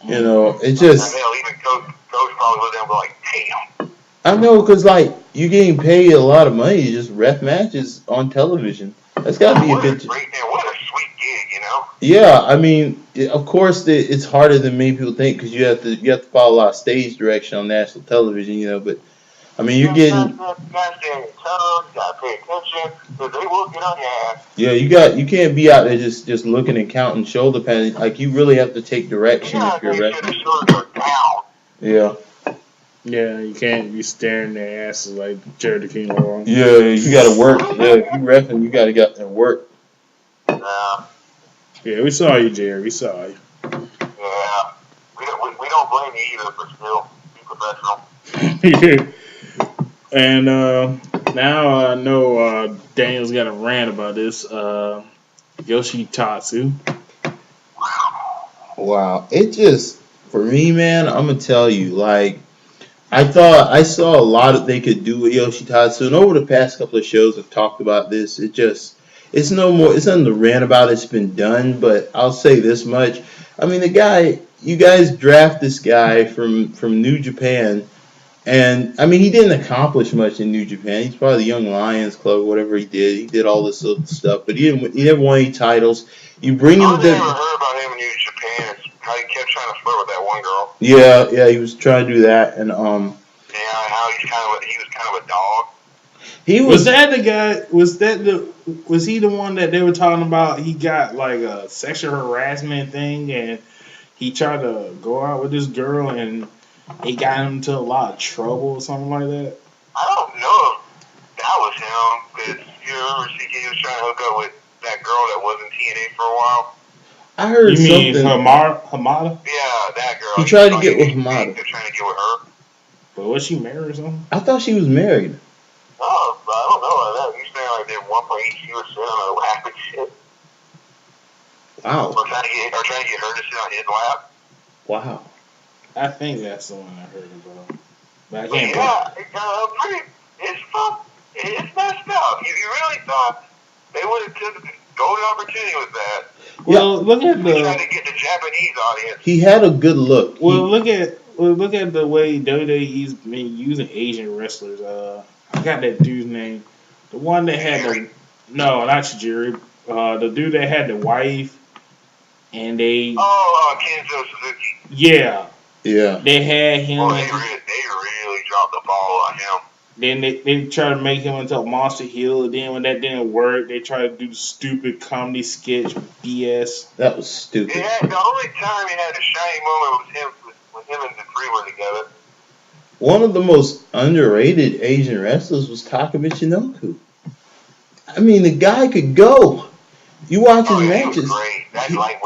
you know, it just. Hell, even coach probably looked down and be like, damn. I know, cause like you're getting paid a lot of money to just ref matches on television. That's got to be a good. What a sweet gig, you know. Yeah, I mean, of course, it's harder than many people think because you have to follow a lot of stage direction on national television, you know. But I mean, you're getting. You gotta stay on your toes. You gotta pay attention because they will get on your ass. Yeah, you can't be out there just looking and counting shoulder pads. Like you really have to take direction if you're make sure wrestling. the shoulders are down. Yeah. Yeah, you can't be staring their asses like Jerry the King Lawler. Yeah, you got to work. Yeah, if you reffing, you got to get there work. Yeah, we saw you, Jerry. We saw you. Yeah. We don't blame you either, but still, be professional. And now I know Daniel's got a rant about this. Yoshitatsu. Wow. It just, for me, man, I'm going to tell you, like, I saw a lot that they could do with Yoshitatsu, and over the past couple of shows I've talked about this. It's nothing to rant about. It's been done, but I'll say this much. I mean, you guys draft this guy from New Japan, and I mean, he didn't accomplish much in New Japan. He's probably the Young Lions Club, whatever he did. He did all this other stuff, but he never won any titles. You bring him I to. never heard about him in New Japan. It's how he kept trying to flirt with that one girl. Yeah, he was trying to do that, and Yeah, how he was kind of a dog. he Was that the guy? Was he the one that they were talking about? He got like a sexual harassment thing, and he tried to go out with this girl, and it got him into a lot of trouble or something like that. I don't know if that was him, because you remember CK was trying to hook up with that girl that was in TNA for a while. I heard You mean something. Hamada? Yeah, that girl. He tried to get with Hamada. He kept trying to get with her. But was she married or something? I thought she was married. Oh, I don't know about that. He's saying like at one point he was sitting on her lap and shit. Wow. Or trying to get her to sit on his lap. Wow. I think that's the one I heard about. But I But can't. it's messed up. If you really thought they would have took the golden opportunity with that. Well, look at They tried the. to get the Japanese audience. He had a good look. Well, look at the way WWE's been using Asian wrestlers. I got that dude's name. The one that had the no, not Tajiri. The dude that had the wife, and they Kenzo Suzuki. yeah, Yeah. they had him. Well, they really dropped the ball on him. Then they tried to make him into a monster heel. And then when that didn't work, they tried to do the stupid comedy sketch BS. That was stupid. The only time he had a shining moment was him with when him and Dupree were together. One of the most underrated Asian wrestlers was Taka Michinoku. I mean, the guy could go. You watch his He was matches. great. That light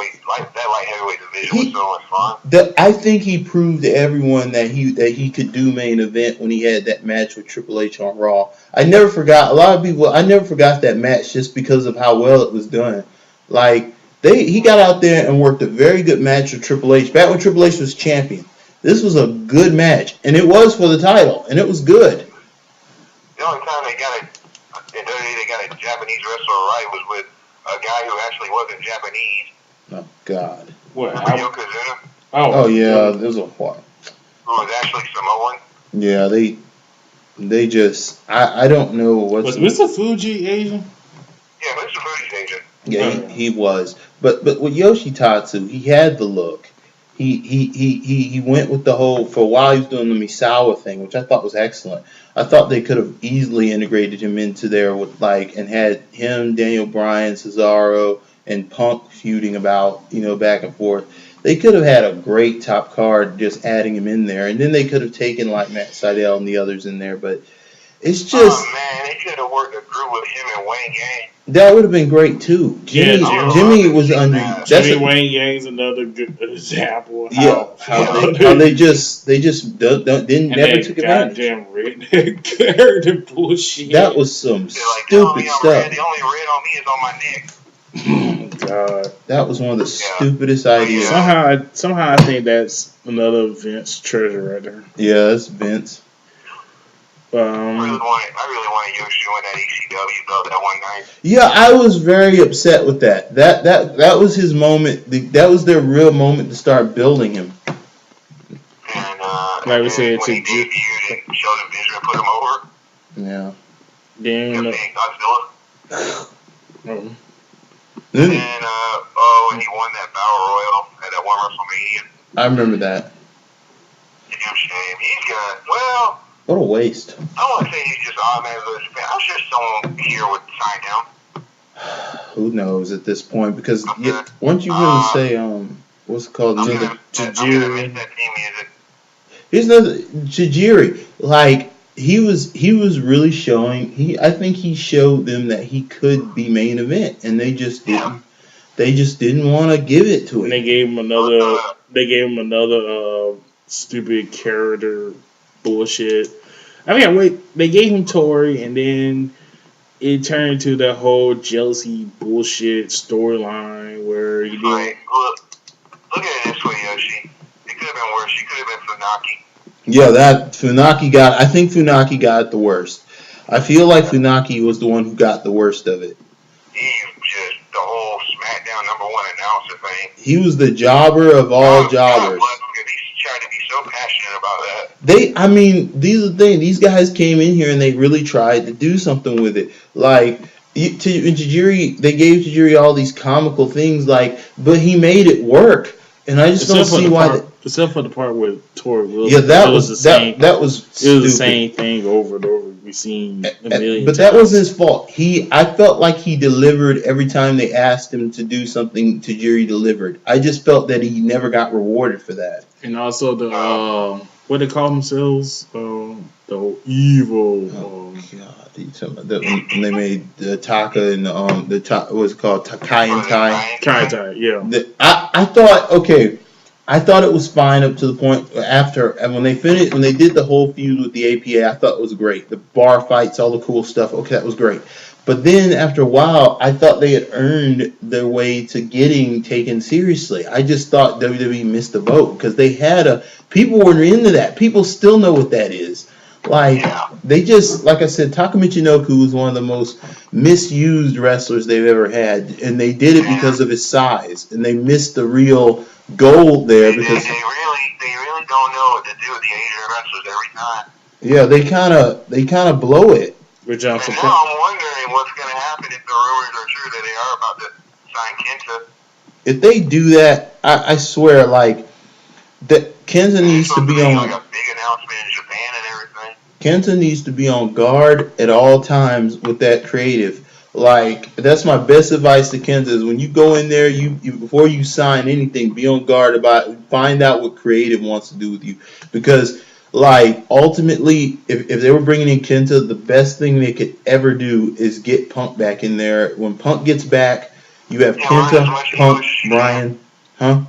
heavyweight division was so much fun. I think he proved to everyone that he could do main event when he had that match with Triple H on Raw. I never forgot that match just because of how well it was done. Like he got out there and worked a very good match with Triple H back when Triple H was champion. This was a good match, and it was for the title, and it was good. The only time they got a Japanese wrestler right was with a guy who actually wasn't Japanese. Oh God. What? Yokozuna? Oh yeah, there's a what? Who was actually Samoan? Yeah, they just I don't know what's. Was Mr. Fuji Asian? Yeah, Mr. Fuji's Asian. Yeah, he was. But with Yoshitatsu, he had the look. He went with the whole, for a while he was doing the Misawa thing, which I thought was excellent. I thought they could have easily integrated him into there with and had him, Daniel Bryan, Cesaro, and Punk feuding about, back and forth. They could have had a great top card just adding him in there, and then they could have taken like Matt Sydal and the others in there, but it's just... Oh man, they could have worked a group with him and Wayne Yang. That would have been great too. Jimmy was under. Jimmy Wayne Yang's another good example. How they just never took advantage. Goddamn redneck character bullshit. That was some stupid stuff. The only red on me is on my neck. Oh God, that was one of the stupidest ideas. Somehow I think that's another Vince treasure right there. Yeah, that's Vince. I really wanted Yoshi to win that ECW belt that one night. Yeah, I was very upset with that. That was his moment. That was their real moment to start building him. And like we said, when he debuted and showed him vision and put him over. Yeah. Then Godzilla. Then, when he won that Battle Royal at that one WrestleMania. I remember that. Damn shame. He's got, well... What a waste. I don't want to say he's just automatically a fan. I'm sure someone here would sign him. Who knows at this point? Because once you really say, what's it called? Tajiri. Here's another Tajiri. Like he was really showing. I think he showed them that he could be main event, and they just didn't. Yeah. They just didn't want to give it to him. And they gave him another. They gave him another stupid character bullshit. I mean, they gave him Tori, and then it turned into the whole jealousy bullshit storyline where he did. Right. Look at it this way, Yoshi. It could have been worse. She could have been Funaki. Yeah, I think Funaki got it the worst. I feel like Funaki was the one who got the worst of it. He just the whole SmackDown #1 announcer thing. He was the jobber of all jobbers. He tried to be so passionate about that. These are the things. These guys came in here and they really tried to do something with it. Like, Tajiri, they gave Tajiri all these comical things, but he made it work. And I just don't see why. Except for the part with Tori Wilson. Yeah, that was the same. That was stupid. It was the same thing over and over. We've seen a million But that wasn't his fault. I felt like he delivered every time they asked him to do something. Tajiri delivered. I just felt that he never got rewarded for that. And also the what they call themselves, the evil. God, when they made the Taka and what's it called, Kai and Tai. Kai and Tai, yeah. I thought it was fine up to the point after, and when they did the whole feud with the APA, I thought it was great. The bar fights, all the cool stuff. Okay, that was great. But then after a while, I thought they had earned their way to getting taken seriously. I just thought WWE missed the boat because people were into that. People still know what that is. They just, like I said, Taka Michinoku was one of the most misused wrestlers they've ever had, and they did it because of his size, and they missed the real gold there because they really don't know what to do with the Asian wrestlers every time. Yeah, they kind of blow it. And now I'm wondering what's going to happen if the rumors are true that they are about to sign Kenta. If they do that, I swear, that Kenta needs to be on. Like a big announcement in Japan and everything. Kenta needs to be on guard at all times with that creative. Like, that's my best advice to Kenta is when you go in there, you before you sign anything, be on guard about find out what creative wants to do with you, because like ultimately, if they were bringing in Kenta, the best thing they could ever do is get Punk back in there. When Punk gets back, you have Yeah, learn as Kenta, much Punk, English as you can. Bryan, huh?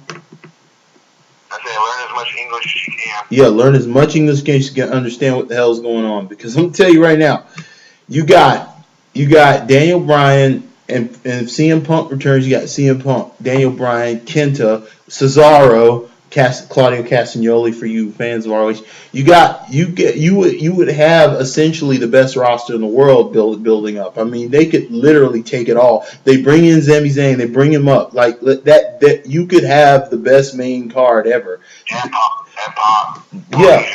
I said learn as much English as you can. Yeah, learn as much English as you can understand what the hell's going on. Because I'm gonna tell you right now, you got Daniel Bryan and CM Punk returns. You got CM Punk, Daniel Bryan, Kenta, Cesaro, Claudio Castagnoli for you fans of ROH. You would have essentially the best roster in the world building up. I mean, they could literally take it all. They bring in Sami Zayn, they bring him up like that. You could have the best main card ever. And Pop. Yeah.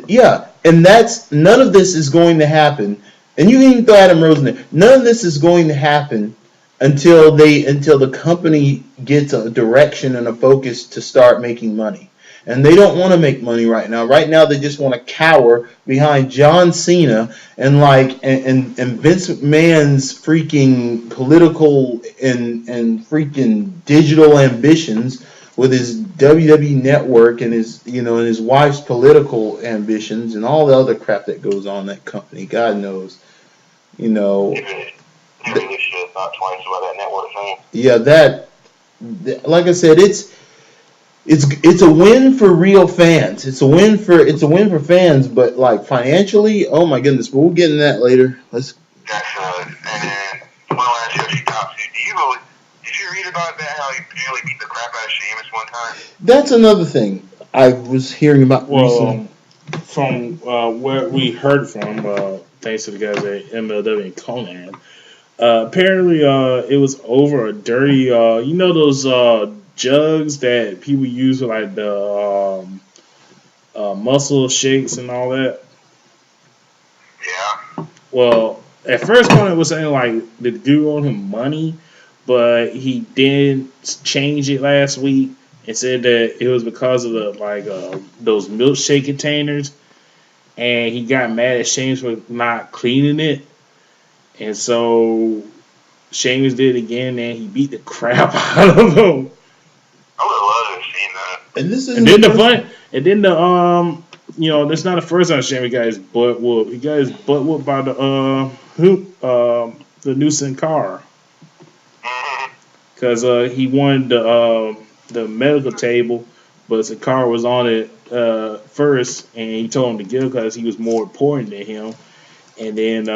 Yeah, and none of this is going to happen. And you can even throw Adam Rose in there. None of this is going to happen until the company gets a direction and a focus to start making money. And they don't want to make money right now. Right now, they just want to cower behind John Cena and Vince McMahon's freaking political and freaking digital ambitions with his WWE network and his wife's political ambitions and all the other crap that goes on in that company. God knows, He really should have thought twice about that network thing. Yeah, like I said, it's a win for real fans. It's a win for fans, but like financially, oh my goodness. But we'll get into that later. That's and then one last Yoshi Top suit. Did you read about that? How he nearly beat the crap out of Sheamus one time? That's another thing I was hearing about recently. From what we heard from, thanks to the guys at MLW and Conan, apparently it was over a dirty, those jugs that people use for like the muscle shakes and all that. Yeah. Well, at first Conan was saying like the dude owed him money, but he did change it last week and said that it was because of those milkshake containers, and he got mad at Sheamus for not cleaning it, and so Sheamus did it again, and he beat the crap out of him. I would have loved to have seen that. And then that's not the first time Sheamus got his butt whooped. He got his butt whooped by the new Sin Cara. Because he wanted the medical table, but Sin Cara was on it first, and he told him to give because he was more important than him. And then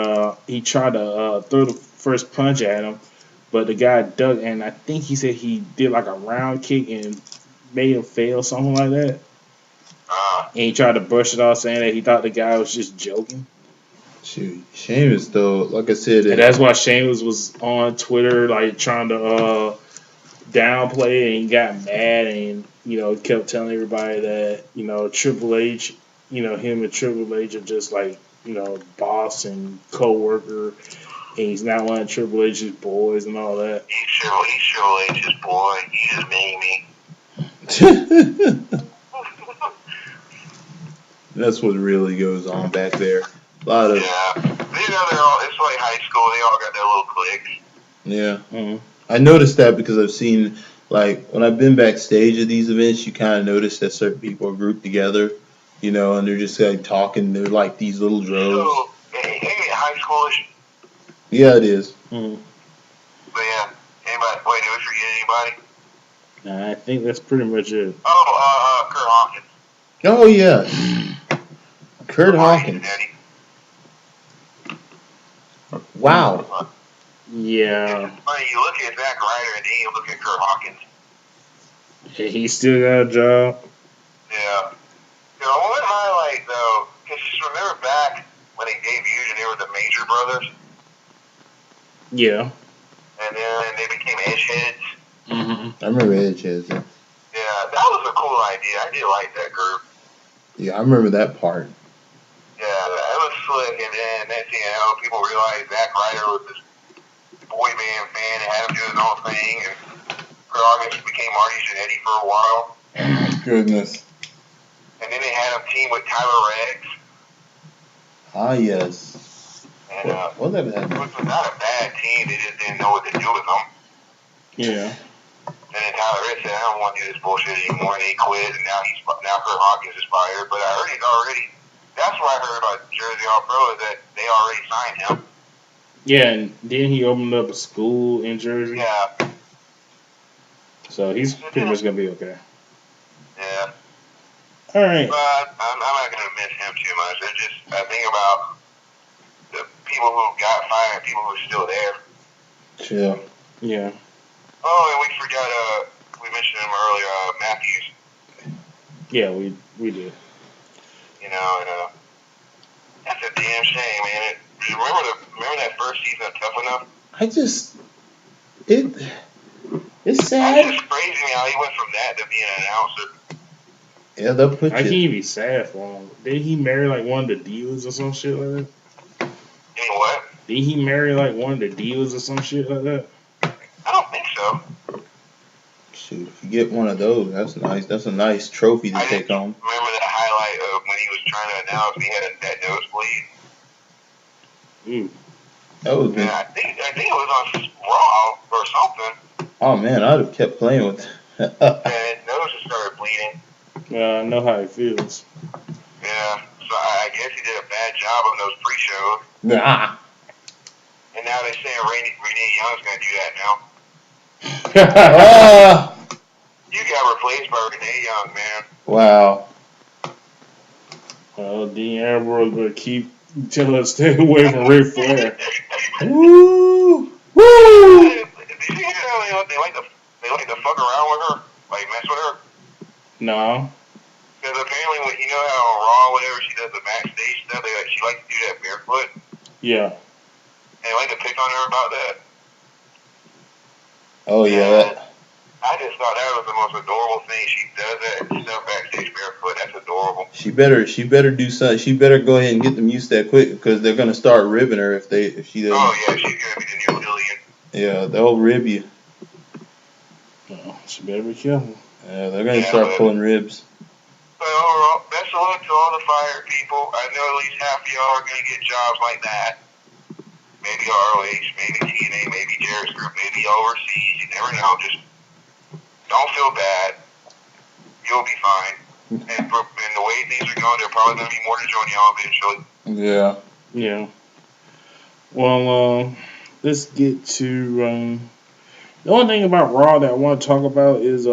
he tried to throw the first punch at him, but the guy ducked, and I think he said he did like a round kick and made him fail, something like that. And he tried to brush it off, saying that he thought the guy was just joking. Shoot, Sheamus though, like I said, and that's why Sheamus was on Twitter, like trying to downplay it, and he got mad, and kept telling everybody that Triple H, him and Triple H are just like boss and co-worker, and he's not one of Triple H's boys and all that. He's Triple H's boy. He just made me. That's what really goes on back there. A lot of it's like high school. They all got their little cliques. Yeah, I noticed that because I've seen when I've been backstage at these events, you kind of notice that certain people are grouped together, and they're just like talking. They're like these little droves. So, ain't it high schoolish? Yeah, it is. But yeah, anybody? Wait, did we forget anybody? Nah, I think that's pretty much it. Oh, Kurt Hawkins. Oh yeah, Kurt Hawkins. Wow. Yeah. It's funny, you look at Zack Ryder and then you look at Kurt Hawkins. He still got a job. Yeah. I want to highlight though, because remember back when they debuted and they were the Major Brothers? Yeah. And then they became Edgeheads. I remember Edgeheads. Yeah. Yeah, that was a cool idea. I did like that group. Yeah, I remember that part. Yeah, that was slick. And then next thing you know, people realized Zack Ryder was this boy band fan and had him do his own thing. And Kurt Hawkins became Marty Jannetty for a while. Goodness. And then they had him team with Tyler Raggs. Ah, yes. And And What that which was not a bad team. They just didn't know what to do with them. Yeah. And then Tyler Ritz said, I don't want to do this bullshit anymore, and he quit, and now Kurt Hawkins is fired. But I heard he's already. That's what I heard about Jersey All Pro is that they already signed him. Yeah, and then he opened up a school in Jersey. Yeah. So he's pretty much gonna be okay. Yeah. All right. But I'm not gonna miss him too much. It's just I think about the people who got fired and people who are still there. Chill. Yeah. Oh, and we forgot. We mentioned him earlier, Matthews. Yeah, we did. You know, and that's a damn shame, man. Remember that first season of Tough Enough? It's That's sad. just crazy me how he went from that to being an announcer. Yeah, they'll put I can't you. even be sad for him. Did he marry like one of the divas or some shit like that? You know what? Did he marry like one of the divas or some shit like that? I don't think so. Shoot, if you get one of those, that's nice. That's a nice trophy to I take just home. remember that highlight of when he was trying to announce he had that nosebleed. Ooh. That was And good. I think it was on Raw or something. Oh man, I'd have kept playing with it. And his nose just started bleeding. Well, I know how it feels. Yeah. So I guess he did a bad job on those pre-shows. Nah. And now they're saying Renee Young's going to do that now. You got replaced by Renee Young, man. Wow. Well, Dean Ambrose better keep telling us to stay away from Ric Flair. Woo! Woo! Did you hear how they like to fuck around with her? Like mess with her? No. Because apparently, when you know how on Raw, whenever she does the backstage stuff, she likes to do that barefoot. Yeah. And they like to pick on her about that. Oh yeah. I just thought that was the most adorable thing. She does that stuff backstage barefoot. That's adorable. She better do something. She better go ahead and get them used to that quick because they're gonna start ribbing her if she doesn't. Oh yeah, she's gonna be the new Lillian. Yeah, they'll rib you. No, she better be careful. Yeah, they're gonna start pulling ribs. But overall, best of luck to all the fired people. I know at least half of y'all are gonna get jobs like that. Maybe ROH, maybe TNA, maybe Jarrett's Group, maybe overseas. You never know. Just don't feel bad. You'll be fine. And the way things are going, there'll probably going to be more to join y'all eventually. Yeah. Yeah. Well, let's get to the only thing about Raw that I want to talk about is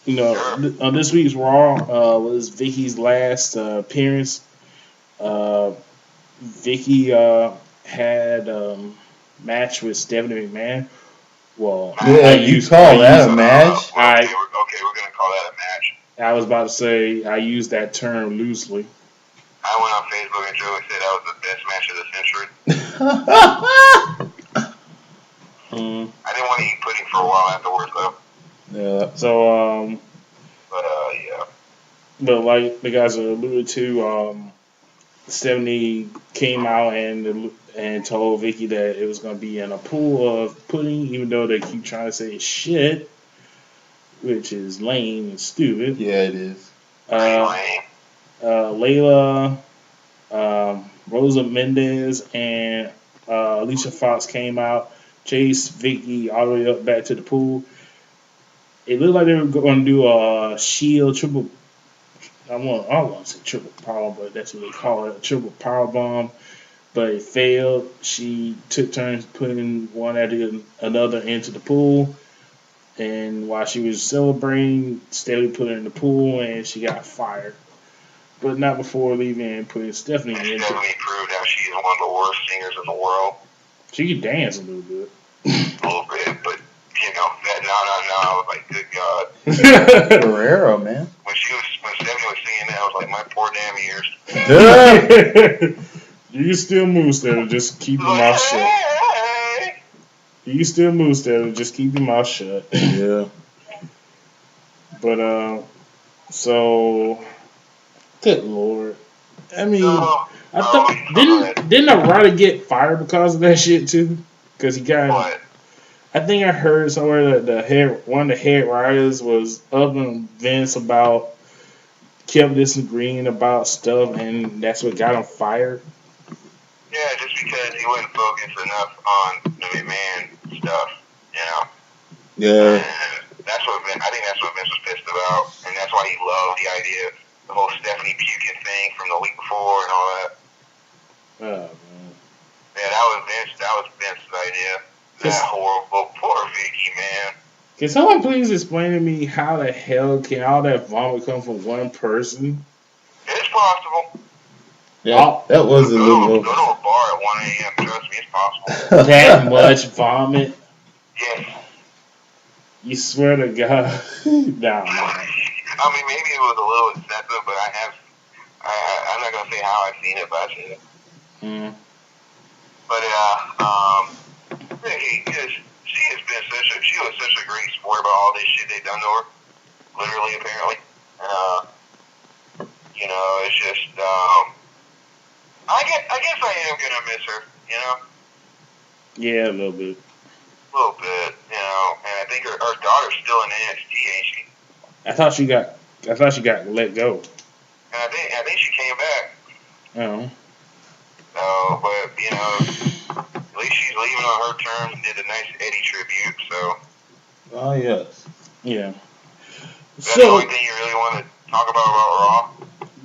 this week's Raw was Vicky's last appearance. Vicky had match with Stephanie McMahon. Well, Yeah, you call that a match? Okay, we're going to call that a match. I was about to say I used that term loosely. I went on Facebook and Joey said that was the best match of the century. I didn't want to eat pudding for a while afterwards, though. Yeah. So, yeah. But like the guys alluded to, Stephanie came out and told Vicky that it was going to be in a pool of pudding, even though they keep trying to say shit, which is lame and stupid. Yeah, it is. Layla, Rosa Mendez, and Alicia Fox came out, chased Vicky all the way up back to the pool. It looked like they were going to do a Shield triple. I don't want to say triple power, but that's what they call it, a triple power bomb. But it failed. She took turns putting one after another into the pool. And while she was celebrating, Stephanie put her in the pool and she got fired. But not before leaving and putting Stephanie in. Stephanie proved that she's one of the worst singers in the world. She could dance a little bit. A little bit, but you know, that no, I was like, good God. Guerrero, man. When Stephanie was singing that, I was like, my poor damn ears. You can still move, Stephanie. Just keep your mouth shut. You can still move, Stephanie. Just keep your mouth shut. Yeah. But so good Lord. I mean, I thought didn't Arada get fired because of that shit too? Because he got. What? I think I heard somewhere that one of the head writers was up on Vince about kept disagreeing about stuff, and that's what got him fired. Yeah, just because he wouldn't focus enough on the McMahon stuff, you know. Yeah. And I think that's what Vince was pissed about, and that's why he loved the idea of the whole Stephanie puking thing from the week before and all that. Oh man. Yeah, that was Vince's idea. That horrible, poor Vicky, man. Can someone please explain to me how the hell can all that vomit come from one person? It's possible. Yeah, that was a little. Go to a bar at 1 a.m. Trust me, it's possible. That much vomit? Yes. You swear to God? Nah. I mean, maybe it was a little excessive, but I'm not gonna say how I've seen it, but I've seen it. Mm. But she was such a great sport about all this shit they've done to her, literally, apparently. You know, it's just, I guess I am gonna miss her, you know. Yeah, a little bit. A little bit, you know. And I think her daughter's still in NXT, ain't she? I thought she got let go. And I think she came back. Oh. So, but you know, at least she's leaving on her terms and did a nice Eddie tribute. So. Oh yes. Yeah. That's the only thing you really want to talk about Raw?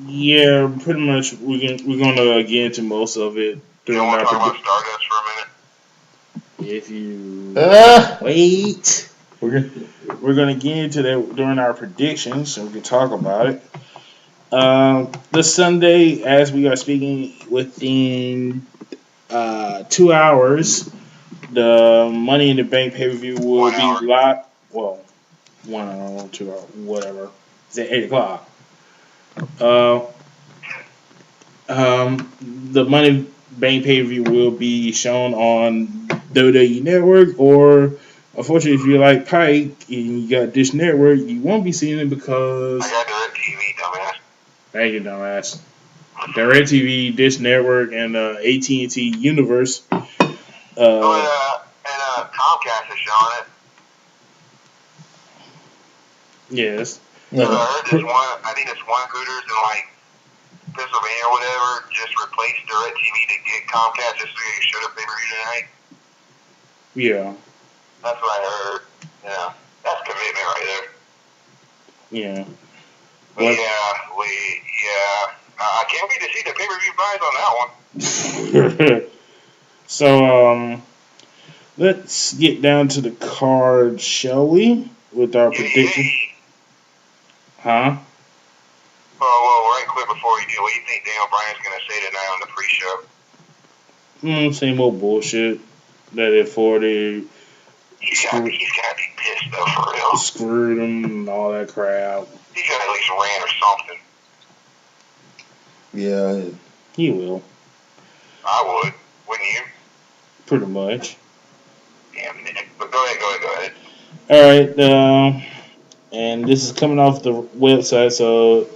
Yeah, pretty much. We're gonna get into most of it. You don't want to talk about Stardust for a minute? If you wait, we're gonna get into that during our predictions, so we can talk about it. This Sunday, as we are speaking, within 2 hours, the Money in the Bank pay-per-view will be live. Well, 1 hour, 2 hours, whatever. It's at 8 o'clock. The Money Bank pay-per-view will be shown on WWE Network, or unfortunately, if you like Pike and you got Dish Network, you won't be seeing it because I got DirecTV, dumbass. Thank you, dumbass. DirecTV, Dish Network, and AT&T Universe. And Comcast is showing it. Yes. I heard this one. I think it's one Hooters in like Pennsylvania or whatever just replaced DirecTV to get Comcast just so you should have pay-per-view tonight. Yeah. That's what I heard. Yeah, that's commitment right there. Yeah. But I can't wait to see the pay-per-view buys on that one. So, let's get down to the card, shall we? With our prediction. Huh? Well, right quick before we do, what do you think Daniel Bryan's going to say tonight on the pre-show? Same old bullshit. That at 40. He's got to be pissed, though, for real. Screwed him and all that crap. He's got to at least rant or something. Yeah. He will. I would. Wouldn't you? Pretty much. Damn it. But go ahead. All right. And this is coming off the website, so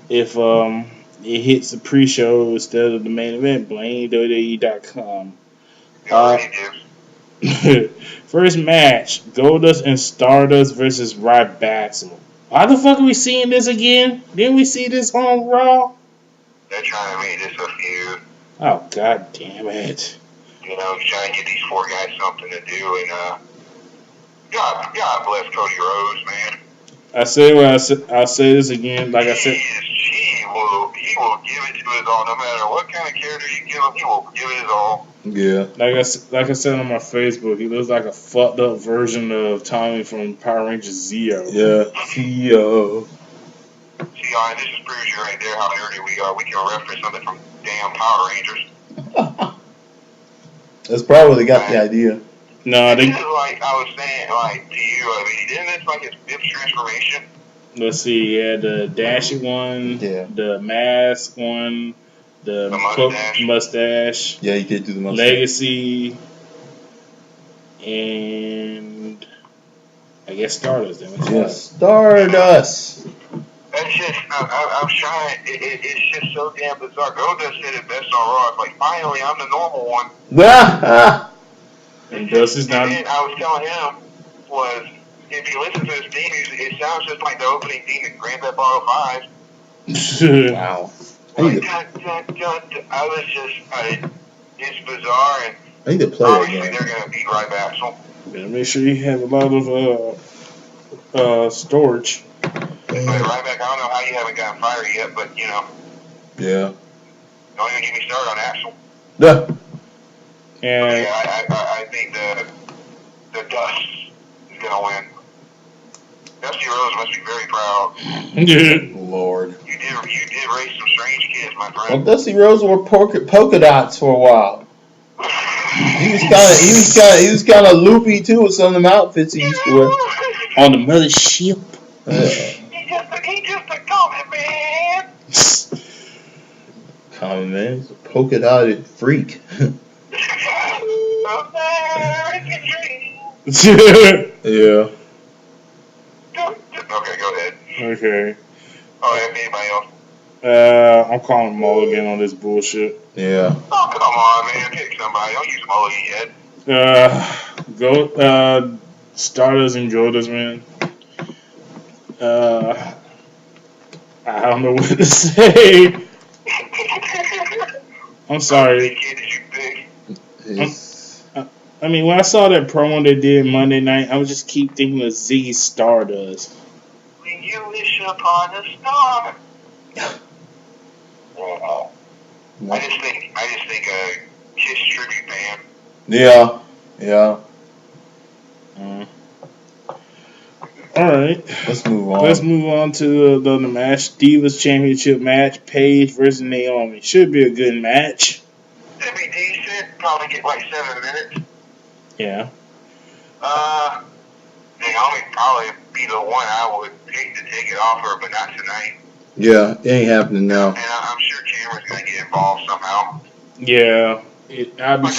if it hits the pre-show instead of the main event, blame WWE.com. First match, Goldust and Stardust versus Battle. Why the fuck are we seeing this again? Didn't we see this on Raw? They're trying to make this a feud. Oh, god damn it. You know, trying to get these four guys something to do, and God bless Cody Rhodes, man. I say what I'll say this again, like I said. He will give it to his all, no matter what kind of character you give him, he will give it his all. Yeah. Like I said on my Facebook, he looks like a fucked up version of Tommy from Power Rangers Zeo. Yeah. Zeo. See, and this just proves you right there how nerdy we are. We can reference something from damn Power Rangers. That's probably where they got the idea. No, this is like I was saying, like to you. I mean, isn't this like his fifth transformation? Let's see. Yeah, the Dashie one, the mask one, the mustache. Yeah, you can't do the mustache. Legacy, and I guess Stardust. Yeah, Stardust. That's just I'm trying. It's just so damn bizarre. Goldust said it best on Raw. It's like finally I'm the normal one. And Dust is not. And I was telling him was if you listen to his theme music, it sounds just like the opening theme to Grand Theft Auto 5. Wow. Like, I was just it's bizarre, and I need to play that obviously game. they're going to beat Ryback. So Yeah, make sure you have a lot of storage. but Ryback, I don't know how you haven't gotten fired yet, but you know, Yeah. don't even get me started on Axel. Yeah. And Yeah, I think the Dust is going to win. Dusty Rose must be very proud. Lord. You did raise some strange kids, my Well, friend. Dusty Rose wore polka dots for a while. He was kind of loopy too with some of them outfits he used to wear. on the mothership. He just a common man. Common man, he's a polka dotted freak. American dream. Yeah. Okay, go ahead. Okay. Oh, anybody else? I'm calling Mulligan on this bullshit. Yeah. Oh, come on, man. Pick somebody. Don't use Mulligan yet. Go. Stardust enjoy this, man. I don't know what to say. I'm sorry. Big kid that you pick. I mean, when I saw that promo they did Monday night, I would just keep thinking of Ziggy Stardust. When you wish upon a star. I just think a Kiss tribute band. Yeah. Yeah. All right. Let's move on. Let's move on to the match. Divas Championship match. Paige versus Naomi. Should be a good match. Should be decent. Probably get like 7 minutes. Yeah. Naomi probably be the one I would pick to take it off her, but not tonight. Yeah, it ain't happening now. And I'm sure Cameron's going to get involved somehow. Yeah. Like I'm really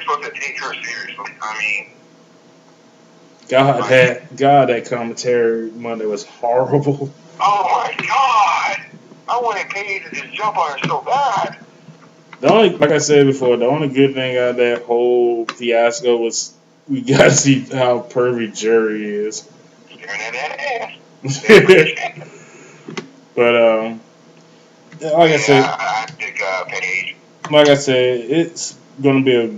supposed to take her seriously. I mean, God, that commentary Monday was horrible. oh my God! I wanted Paige to just jump on her so bad. The only, like I said before, the only good thing out of that whole fiasco was we got to see how pervy Jerry is. Staring at that ass. But like I said, I pick Paige. like I said, it's gonna be a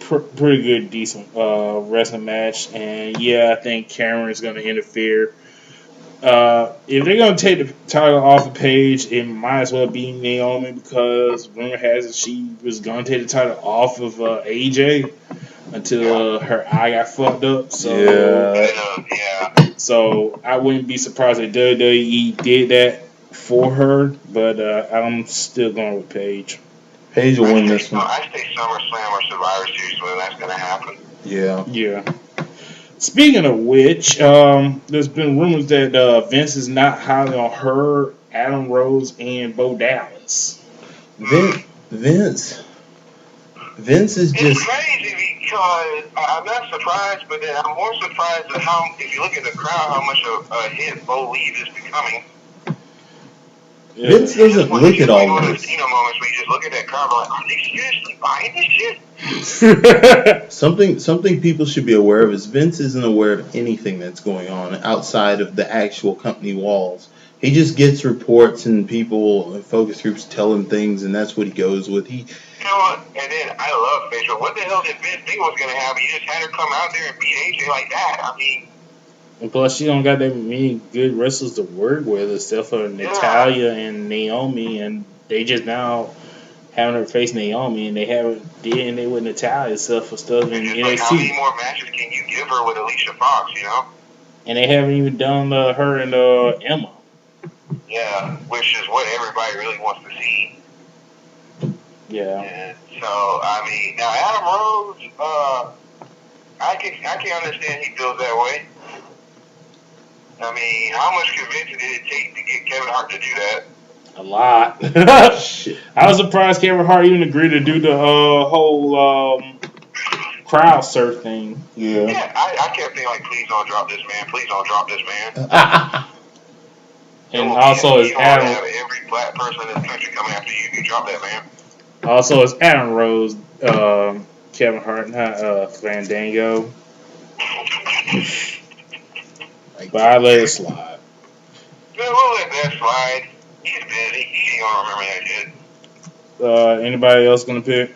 pretty good, decent wrestling match, and yeah, I think Cameron's gonna interfere. If they're gonna take the title off of Paige, it might as well be Naomi because rumor has it she was gonna take the title off of AJ until her eye got fucked up. So So I wouldn't be surprised if WWE did that for her, but I'm still going with Paige. Paige will win this one. I say SummerSlam or Survivor Series when that's going to happen. Yeah. Yeah. Speaking of which, there's been rumors that Vince is not highly on her, Adam Rose, and Bo Dallas. Vince is just. It's crazy because I'm not surprised, but then I'm more surprised at how, if you look at the crowd, how much of a hit Bo Lee is becoming. Yeah. Vince doesn't look at all this. this. You know, moments where you just look at that crowd like, are they seriously buying this Something shit? people should be aware of is Vince isn't aware of anything that's going on outside of the actual company walls. He just gets reports and people and focus groups tell him things, and that's what he goes with. You know what? And then I love Paige, but what the hell did Vince think was going to happen? You just had her come out there and beat AJ like that. I mean. And plus, she don't got that many good wrestlers to work with, except for Natalya and Naomi, and they just now having her face Naomi, and they haven't did anything with Natalya except for stuff in NXT. Like, how many more matches can you give her with Alicia Fox? You know. And they haven't even done her and Emma. Yeah, which is what everybody really wants to see. Yeah. And so I mean, now Adam Rose, I can understand he feels that way. I mean, how much convincing did it take to get Kevin Hart to do that? A lot. I was surprised Kevin Hart even agreed to do the whole crowd surf thing. Yeah, I kept thinking, like, please don't drop this man. Please don't drop this man. And also is Adam. Have every black person in this country coming after you if you drop that man. Also is Adam Rose, Kevin Hart, not Fandango. But I let it slide. Yeah, we'll let that slide. He's busy. He ain't gonna remember that shit. Anybody else gonna pick?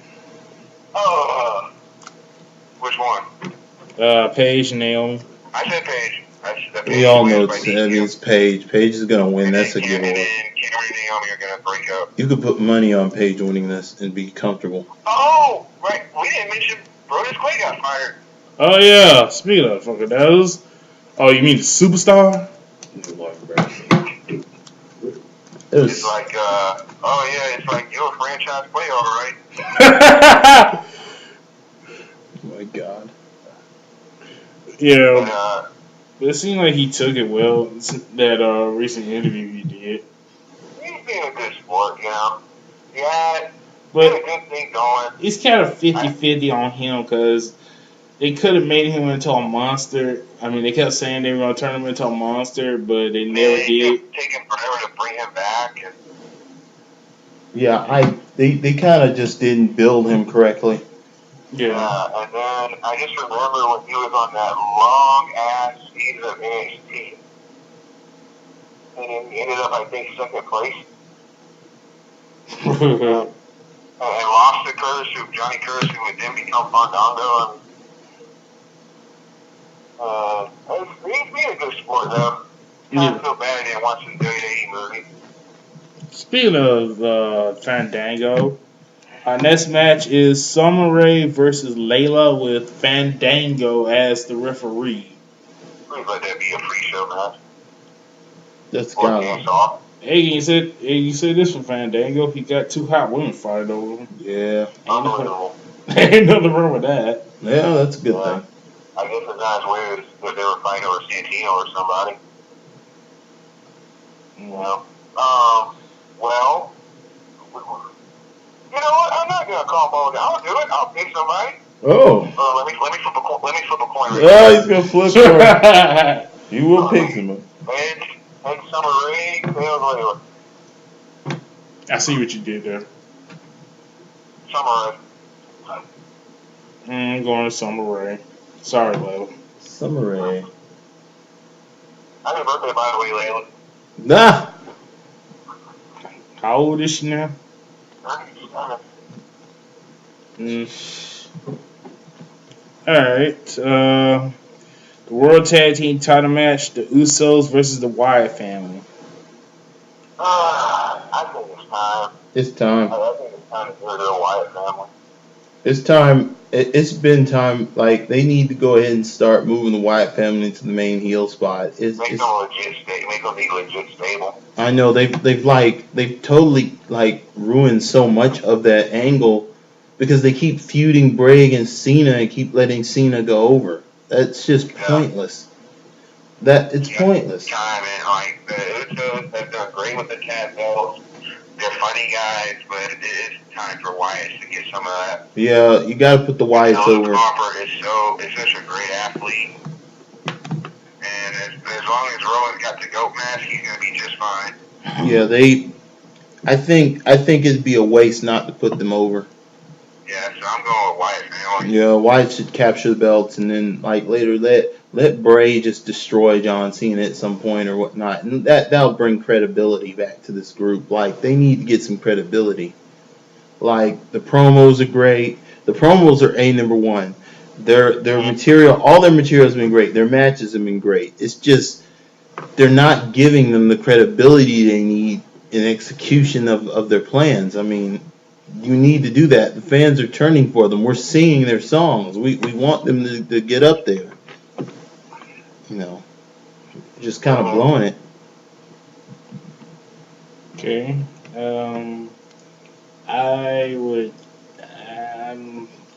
Which one? Paige and Naomi. I said Paige. We all know it's Paige. Paige is gonna win. That's a giveaway. And then Cameron and Naomi are gonna break up. You could put money on Paige winning this and be comfortable. Oh, right. We didn't mention Brodus Clay got fired. Oh yeah. Speaking of fucking those. Oh, you mean the superstar? It's like, it's like you're a franchise player, all right? Oh my God. Yeah. But it seemed like he took it well. That recent interview he did. He's being a good sport, you know. Yeah. But a good thing going. It's kind of 50-50 on him because they could have made him into a monster. I mean, they kept saying they were going to turn him into a monster, but they never did. It taken forever to bring him back. Yeah, they kind of just didn't build him correctly. Yeah. And then I just remember when he was on that long-ass season of NXT. And then he ended up, I think, second place. And lost to Johnny Curtis, who would then become Fandango. And he's being a good sport, though. I feel bad I didn't watch the WWE movie. Speaking of Fandango, our next match is Summer Rae versus Layla with Fandango as the referee. Please let that be a pre-show match. That's got Hey, you said this for Fandango. He got 2 hot women fighting over him. Yeah. Unbelievable. Ain't nothing wrong with that. Yeah, that's a good thing. I guess it's not as weird as if they were fighting over Santino or somebody. Well, you know what? I'm not gonna call Mulligan. I'll do it. I'll pick somebody. Oh. Let me flip a coin. Let me flip a coin. Oh, he's gonna flip it. You will pick him. Take Summer Rae, Layla. I see what you did there. Summer Rae. I'm going to Summer Rae. Sorry, Layla. Summer Rae. Happy birthday, by the way, Layla. Nah. How old is she now? 37. Alright. The World Tag Team title match, the Usos versus the Wyatt family. I think it's time. It's time. I think it's time to get rid of the Wyatt family. It's time. It's been time. Like, they need to go ahead and start moving the Wyatt family into the main heel spot. Make them be legit stable. I know they've totally ruined so much of that angle because they keep feuding Bray against Cena and keep letting Cena go over. That's just pointless. Pointless. Time and the Usos have done great with the tag belts. They're funny guys, but it's time for Wyatt to get some of that. Yeah, you got to put the Wyatts over. Harper is such a great athlete, and as long as Rowan's got the goat mask, he's gonna be just fine. Yeah, I think it'd be a waste not to put them over. Yeah, so I'm going with Wyatt family. Yeah, Wyatt should capture the belts and then later let Bray just destroy John Cena at some point or whatnot, and that'll bring credibility back to this group. They need to get some credibility. The promos are great. The promos are number one. Their material, all their material has been great. Their matches have been great. It's just they're not giving them the credibility they need in execution of their plans. I mean, you need to do that. The fans are turning for them. We're singing their songs. We want them to get up there. Just kind of blowing it. Okay.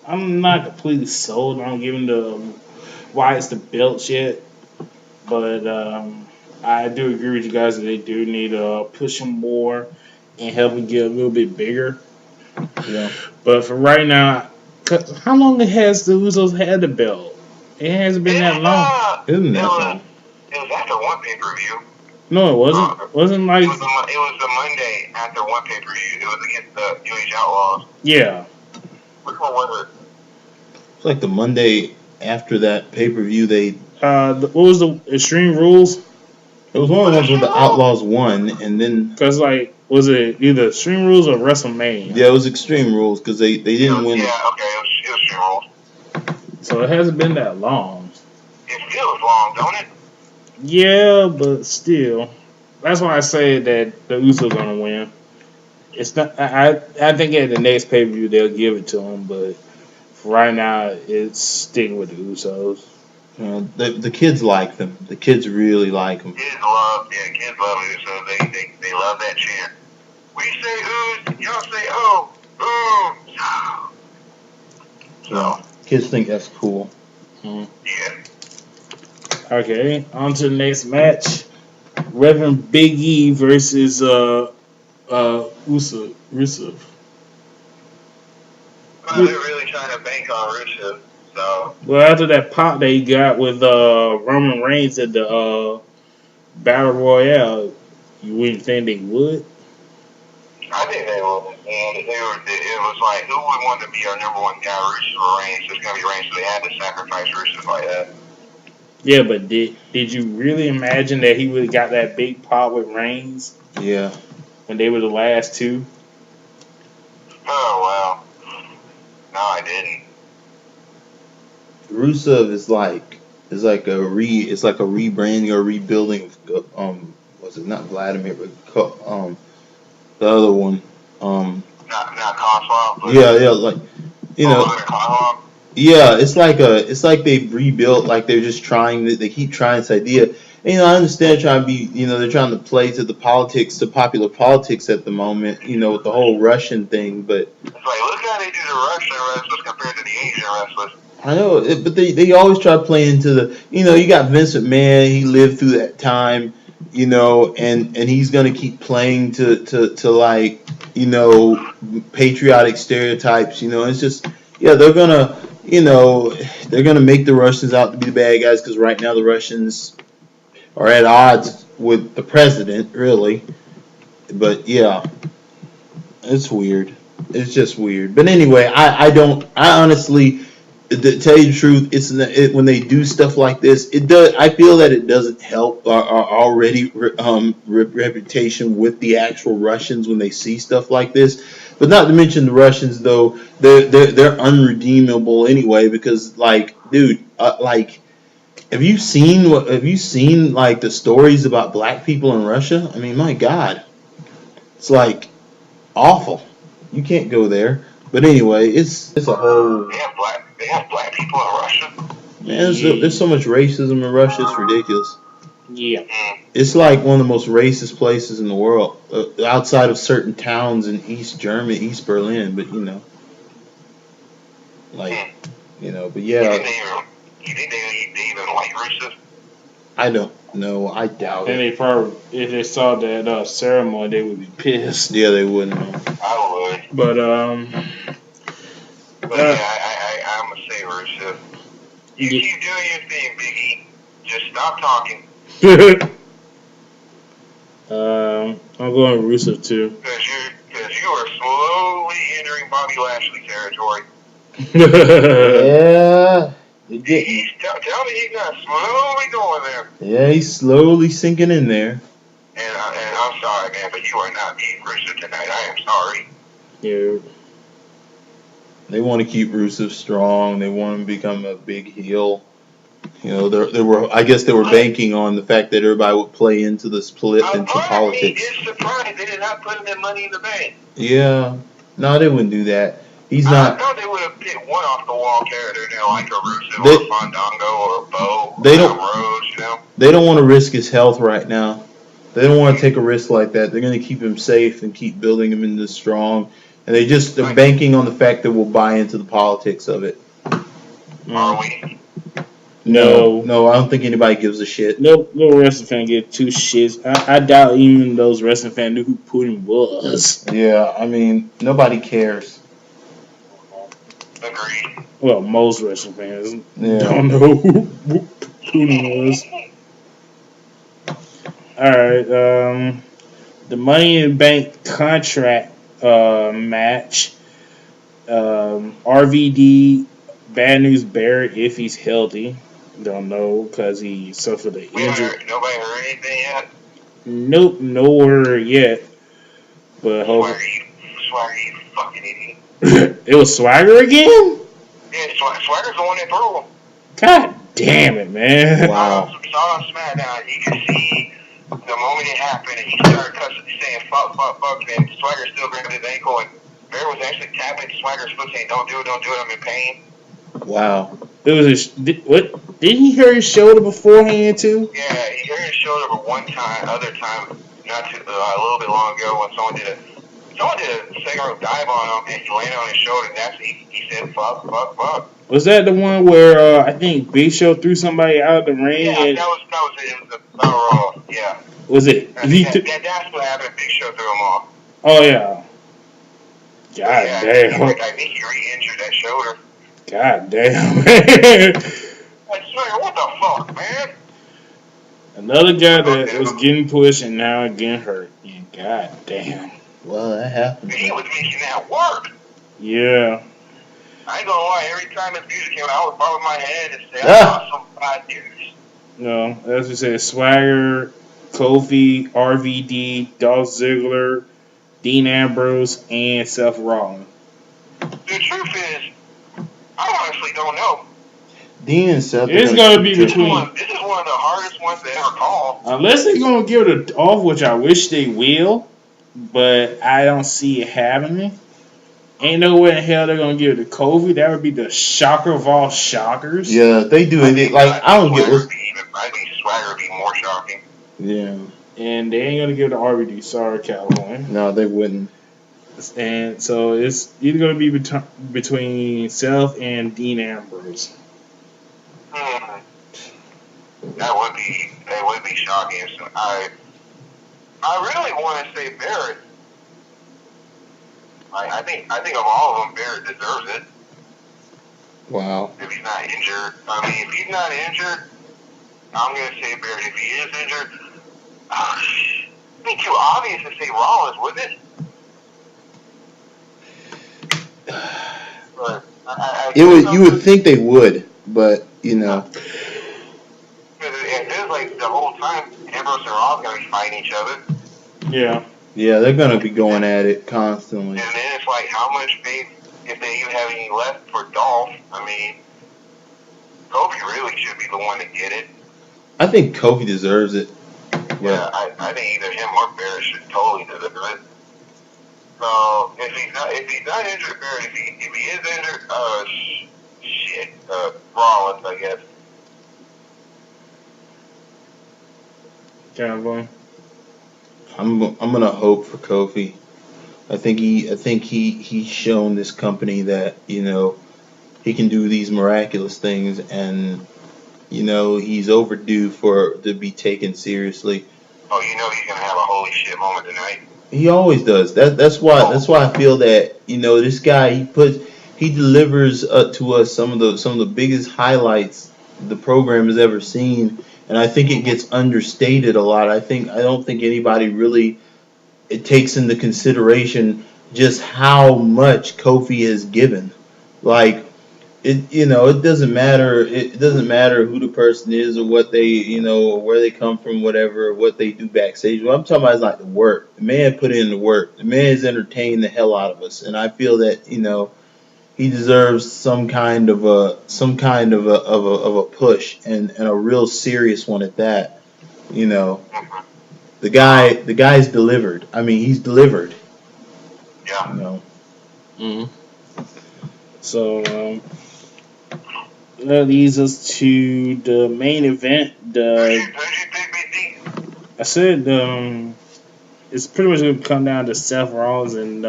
I'm not completely sold on giving the Wyatts the belts yet, but I do agree with you guys that they do need to push them more and help them get a little bit bigger. Yeah. But for right now, how long has the Usos had the belt? It hasn't been that long. Isn't that long? It was after one pay-per-view. No, it wasn't. It wasn't like... It was the Monday after one pay-per-view. It was against the New Age Outlaws. Yeah. Which one was it? It's like the Monday after that pay-per-view. What was the Extreme Rules? It was one of the ones where the Outlaws won, and then... Because, Was it either Extreme Rules or WrestleMania? Yeah, it was Extreme Rules because they didn't win. Yeah, okay, it was Extreme Rules. So it hasn't been that long. It feels long, don't it? Yeah, but still, that's why I say that the Usos gonna win. It's not. I think at the next pay per view they'll give it to them, but for right now it's sticking with the Usos. The kids like them. The kids really like them. Kids love Usos. They love that chant. We say oohs, y'all say oh, ooh. So kids think that's cool. Yeah. Okay, on to the next match. Reverend Big E versus Rusev. Well, they're really trying to bank on Rusev. So. Well, after that pop that he got with Roman Reigns at the Battle Royale, you wouldn't think they would? I think they will. And it was like, who would want to be our number one guy, Rusev or Reigns? It's going to be Reigns, so they had to sacrifice Rusev like that. Yeah, but did you really imagine that he would have got that big pop with Reigns? Yeah. When they were the last two? Oh, well. No, I didn't. Rusev is like a rebranding or rebuilding of was it not Vladimir but the other one not Kozlov. yeah like you know Kozlov. yeah it's like they've rebuilt, like they're just trying, they keep trying this idea. And, I understand trying to be, they're trying to play to the politics, to popular politics at the moment, with the whole Russian thing, but it's like, look how they do the Russian wrestlers compared to the Asian wrestlers. I know, but they always try to play into the, you got Vince McMahon, he lived through that time, and he's going to keep playing to like, patriotic stereotypes, it's just, yeah, they're going to, they're going to make the Russians out to be the bad guys, because right now the Russians are at odds with the president, really. But, yeah, it's weird. It's just weird. But anyway, I honestly, to tell you the truth, when they do stuff like this, it does. I feel that it doesn't help our already reputation with the actual Russians when they see stuff like this. But not to mention the Russians, though, they're unredeemable anyway, because, like, dude, have you seen like the stories about black people in Russia? I mean, my God, it's like awful. You can't go there. But anyway, it's a whole. They have black people in Russia. Man, there's so much racism in Russia. It's ridiculous. Yeah. It's like one of the most racist places in the world, outside of certain towns in East Germany, East Berlin. But but yeah. You think they even like Rusev? I don't know. I doubt And it. they probably, if they saw that ceremony, they would be pissed. Yeah, they wouldn't. I would. But yeah, I'm gonna say Rusev. You keep doing your thing, Biggie. Just stop talking. I'm going Rusev too. Because you are slowly entering Bobby Lashley territory. Yeah. Tell me he's not slowly going there. Yeah, he's slowly sinking in there. And I'm sorry, man, but you are not beating Rusev tonight. I am sorry. Yeah. They want to keep Rusev strong. They want him to become a big heel. I guess they were banking on the fact that everybody would play into the split into politics. I'm surprised they did not put him in Money in the Bank. Yeah. No, they wouldn't do that. He's I not. thought they would have picked one off the wall character, like a Rusev or a Fandango or a Bo. They don't. Rose, They don't want to risk his health right now. They don't want to take a risk like that. They're going to keep him safe and keep building him into strong. And they're banking on the fact that we'll buy into the politics of it. Are we? No, I don't think anybody gives a shit. No wrestling fan get two shits. I doubt even those wrestling fans knew who Putin was. Yeah, I mean, nobody cares. Agreed. Well, most wrestling fans Yeah. don't know who Putin was. Alright, the Money in the Bank contract match. RVD, Bad News Barrett, if he's healthy. Don't know, because he suffered an injury. Nobody heard anything yet? Nope, no word yet. But Swagger, you fucking idiot. it was Swagger again? Yeah, Swagger's the one that threw him. God damn it, man. Wow. Saw on SmackDown. You can see the moment it happened, and he started saying fuck, and Swagger still grabbed his ankle, and Bear was actually tapping Swagger's foot saying, don't do it, I'm in pain. Wow. It was what? Didn't he hurt his shoulder beforehand too? Yeah, he hurt his shoulder, but one time, other time, not too, a little bit long ago, when someone did a second rope dive on him, and he landed on his shoulder, and that's he said fuck. Was that the one where I think Big Show threw somebody out of the ring? Yeah, and that was it. It was a Battle Royal. Yeah. Was it? That's what happened. Big Show threw him off. Oh yeah. God damn. I think he re-injured that shoulder. God damn. I swear, what the fuck, man? Another guy that was getting pushed and now getting hurt. Yeah, God damn. Well, that happens. He was making that work. Yeah. I ain't gonna lie, every time his music came out, I would bob my head and say, I saw some bad news. No, as we said, Swagger, Kofi, RVD, Dolph Ziggler, Dean Ambrose, and Seth Rollins. The truth is, I honestly don't know. Dean and Seth. It's going to be between. This is one of the hardest ones to ever call. Unless they're going to give it off, which I wish they will, but I don't see it happening. Ain't no way in hell they're going to give it to Kofi. That would be the shocker of all shockers. Yeah, they do it. Like, I don't get it. I think Swagger would be more shocking. Yeah. And they ain't going to give it to RVD. Sorry, California. No, they wouldn't. And so it's either going to be between Seth and Dean Ambrose. That would be shocking. So I really want to say Barrett. I think of all of them, Barrett deserves it. Wow. If he's not injured, if he's not injured, I'm gonna say Barrett. If he is injured, it'd be too obvious to say Rollins, wouldn't it? But You would think they would, but you know. It feels like the whole time Ambrose and Rollins gonna be fighting each other. Yeah. Yeah, they're gonna be going at it constantly. And then it's like, how much faith, if they even have any left for Dolph? Kofi really should be the one to get it. I think Kofi deserves it. Yeah, I think either him or Barrett should totally deserve it. So if he's not injured, Barrett. If he is injured, Rollins, I guess. California. I'm gonna hope for Kofi. I think he's shown this company that he can do these miraculous things, and he's overdue to be taken seriously. Oh, he's gonna have a holy shit moment tonight. He always does. That's why I feel that this guy he delivers to us some of the biggest highlights the program has ever seen. And I think it gets understated a lot. I don't think anybody really takes into consideration just how much Kofi has given. Like it doesn't matter. It doesn't matter who the person is or what they or where they come from, whatever, or what they do backstage. What I'm talking about is like the work. The man put in the work. The man has entertained the hell out of us, and I feel that he deserves some kind of a push and a real serious one at that. The guy's delivered. He's delivered. Yeah. Mm-hmm. So that leads us to the main event. I said it's pretty much going to come down to Seth Rollins and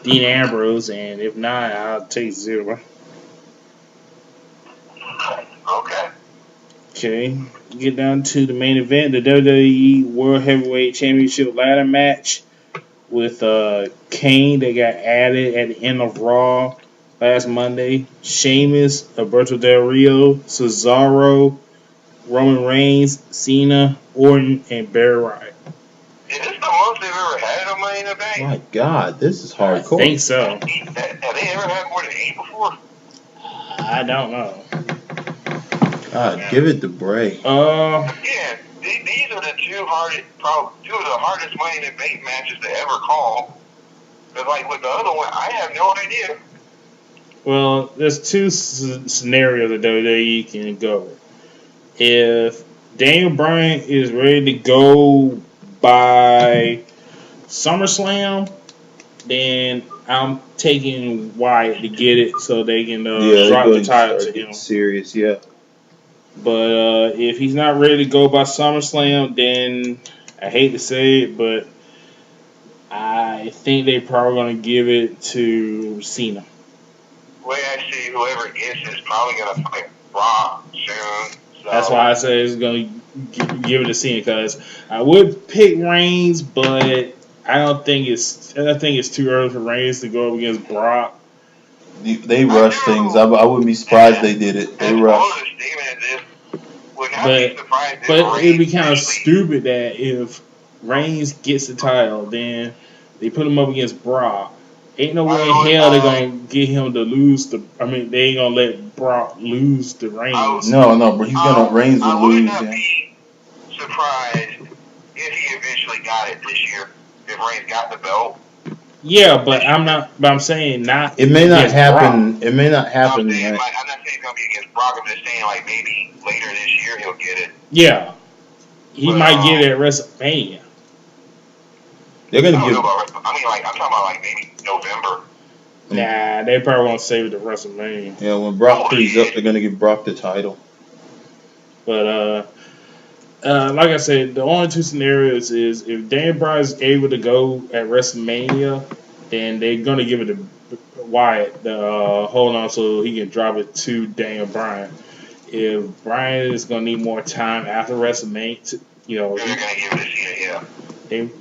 Dean Ambrose, and if not, I'll take Ziggler. Okay. Get down to the main event, the WWE World Heavyweight Championship ladder match with Kane that got added at the end of Raw last Monday. Sheamus, Alberto Del Rio, Cesaro, Roman Reigns, Cena, Orton, and Bray Wyatt. Is this the most they've ever had in a Money in the Bank? My God, this is hardcore. I think so. Have they ever had more than 8 before? I don't know. Give it to Bray. Yeah, these are the two of the hardest Money in the Bank matches to ever call. But like with the other one, I have no idea. Well, there's two scenarios that WWE can go. If Daniel Bryan is ready to go by SummerSlam, then I'm taking Wyatt to get it so they can drop the title to him. Serious, yeah. But if he's not ready to go by SummerSlam, then I hate to say it, but I think they're probably going to give it to Cena. Well, actually, whoever gets it is probably going to fight Brock soon. So. That's why I say it's going to give it to Cena, because I would pick Reigns, but I think it's too early for Reigns to go up against Brock. They rush things. I wouldn't be surprised they did it. They rushed. But it'd be kind of stupid that if Reigns gets the title, then they put him up against Brock. Ain't no way in hell they're gonna get him to lose they ain't gonna let Brock lose to Reigns. No, but Reigns will lose. I would not be surprised if he eventually got it this year. If Reigns got the belt. Yeah, but I'm saying not. It may not happen. Brock. It may not happen. I'm not saying it's gonna be against Brock. I'm just saying like maybe later this year he'll get it. Yeah, he might get it at WrestleMania. They're gonna give. I'm talking about like maybe November. Nah, they probably won't save it to WrestleMania. Yeah, when Brock frees up, they're gonna give Brock the title. But like I said, the only two scenarios is if Daniel Bryan is able to go at WrestleMania, then they're gonna give it to Wyatt to hold on so he can drop it to Daniel Bryan. If Bryan is gonna need more time after WrestleMania, they're gonna give it to Cena. Yeah.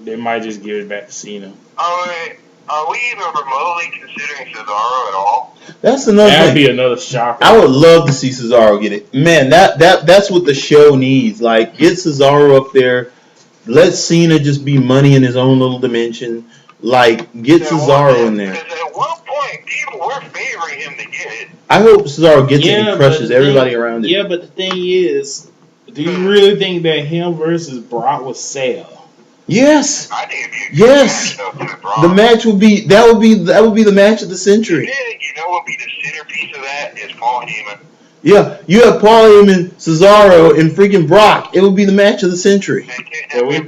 They might just give it back to Cena. Are we even remotely considering Cesaro at all? That's another thing. That'd be another shocker. I would love to see Cesaro get it. Man, that's what the show needs. Like, get Cesaro up there. Let Cena just be money in his own little dimension. Like, get Cesaro in there. Because at one point, people were favoring him to get it. I hope Cesaro gets it and crushes everybody around it. Yeah, but the thing is, do you really think that him versus Brock would sell? Yes. I think it'd be a good match, the match would be that would be the match of the century. You know what would be the centerpiece of that is Paul Heyman. Yeah, you have Paul Heyman, Cesaro, and freaking Brock. It would be the match of the century. And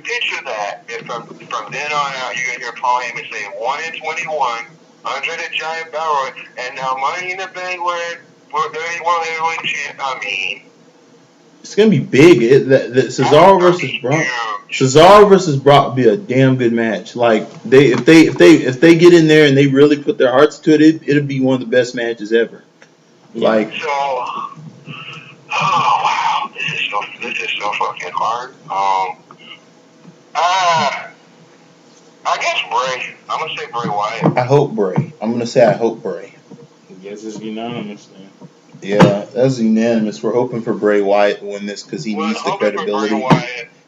picture that. If from then on out, you're gonna hear Paul Heyman say 1-21 under the giant battle, and now Money in the Bank where they won heavyweight champ. I mean. It's gonna be big. Cesaro versus Brock. Cesaro versus Brock would be a damn good match. Like if they get in there and they really put their hearts to it, it'll be one of the best matches ever. Like oh wow, this is so fucking hard. I guess Bray. I'm gonna say Bray Wyatt. I hope Bray. I'm gonna say I hope Bray. I guess it's unanimous then. Yeah, that's unanimous. We're hoping for Bray Wyatt to win this because he needs the credibility.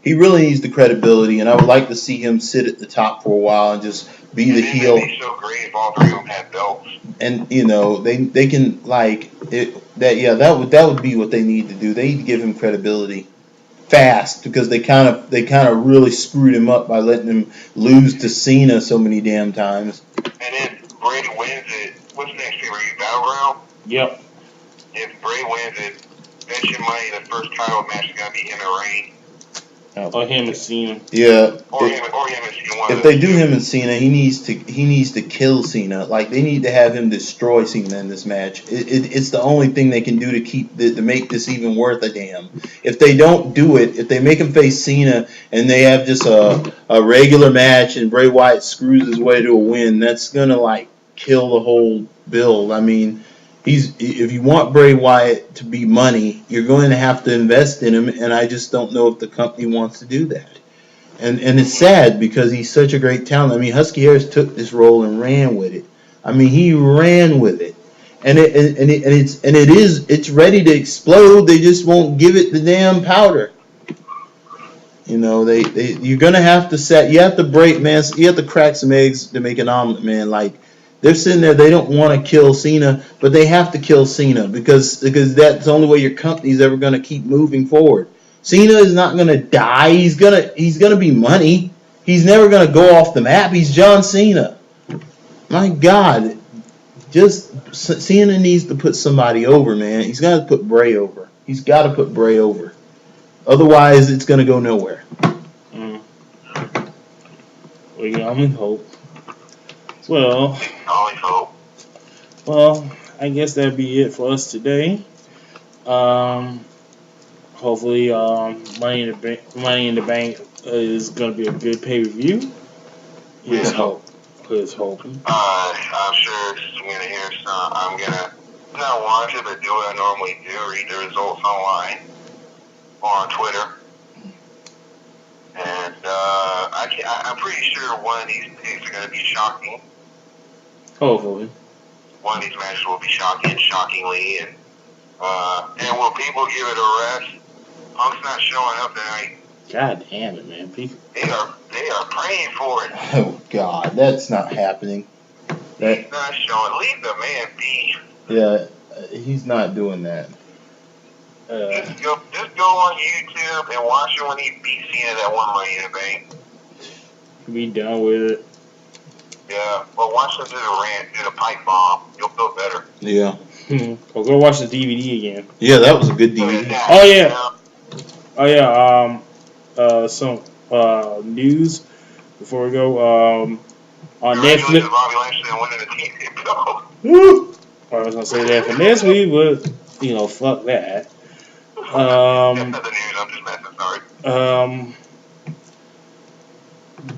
He really needs the credibility, and I would like to see him sit at the top for a while and just be the heel. It'd be so great if all three of them had belts. And they can like it. That would be what they need to do. They need to give him credibility fast because they kind of really screwed him up by letting him lose to Cena so many damn times. And then Brady wins it. What's next year? Battleground? Yep. If Bray wins it, bet your money the first title match is gonna be him and Reigns. Or him and Cena. Yeah. Or him and Cena. If they do him and Cena, he needs to kill Cena. Like they need to have him destroy Cena in this match. It's the only thing they can do to make this even worth a damn. If they don't do it, if they make him face Cena and they have just a regular match and Bray Wyatt screws his way to a win, that's gonna like kill the whole build. I mean. If you want Bray Wyatt to be money, you're going to have to invest in him, and I just don't know if the company wants to do that. And it's sad because he's such a great talent. I mean, Husky Harris took this role and ran with it. I mean, he ran with it, and it's ready to explode. They just won't give it the damn powder. You know, you're gonna have to you have to break, man. You have to crack some eggs to make an omelet, man. Like. They're sitting there. They don't want to kill Cena, but they have to kill Cena because that's the only way your company's ever going to keep moving forward. Cena is not going to die. He's gonna be money. He's never going to go off the map. He's John Cena. My God, Cena needs to put somebody over, man. He's got to put Bray over. He's got to put Bray over. Otherwise, it's going to go nowhere. We can only hope. Well, Only hope. Well, I guess that'd be it for us today. Hopefully, Money in the Bank is going to be a good pay-per-view. Here's hope. Here's hoping. I'm sure I'm going to hear some. I'm going to not watch it, but do what I normally do, read the results online or on Twitter. And I'm pretty sure one of these picks are going to be shocking. Hopefully. One of these matches will be shocking, shockingly. And will people give it a rest? Punk's not showing up tonight. God damn it, man. People. They are praying for it. Oh, God. That's not happening. He's not showing. Leave the man be. Yeah, he's not doing that. Just go on YouTube and watch it when he beats Cena that one Money in the Bank. Be done with it. Yeah, well, watch him do the pipe bomb. You'll feel better. Yeah. Well, go watch the DVD again. Yeah, that was a good DVD. Oh, yeah. Oh, yeah. Some news before we go. On Netflix. Bobby Lashley winning the TV. Woo! I was going to say that for next week, but, fuck that. That's not the news. I'm just messing. Sorry.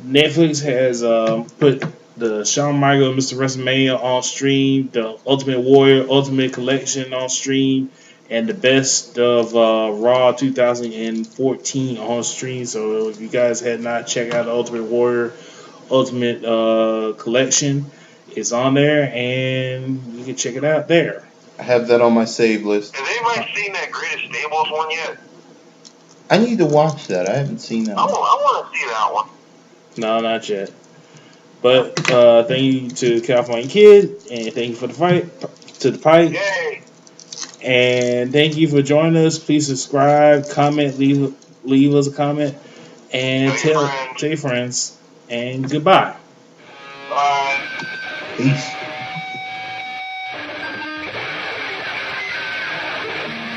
Netflix has put the Shawn Michaels Mr. WrestleMania on stream, the Ultimate Warrior Ultimate Collection on stream, and the best of Raw 2014 on stream. So if you guys had not checked out the Ultimate Warrior Ultimate Collection, it's on there, and you can check it out there. I have that on my save list. Has anybody seen that Greatest Stables one yet? I need to watch that. I haven't seen that I one. want to see that one. No, not yet. But thank you to California Kid, and thank you for the fight to the pipe. Yay! And thank you for joining us. Please subscribe, comment, leave us a comment, and tell your friends. And goodbye. Bye. Peace.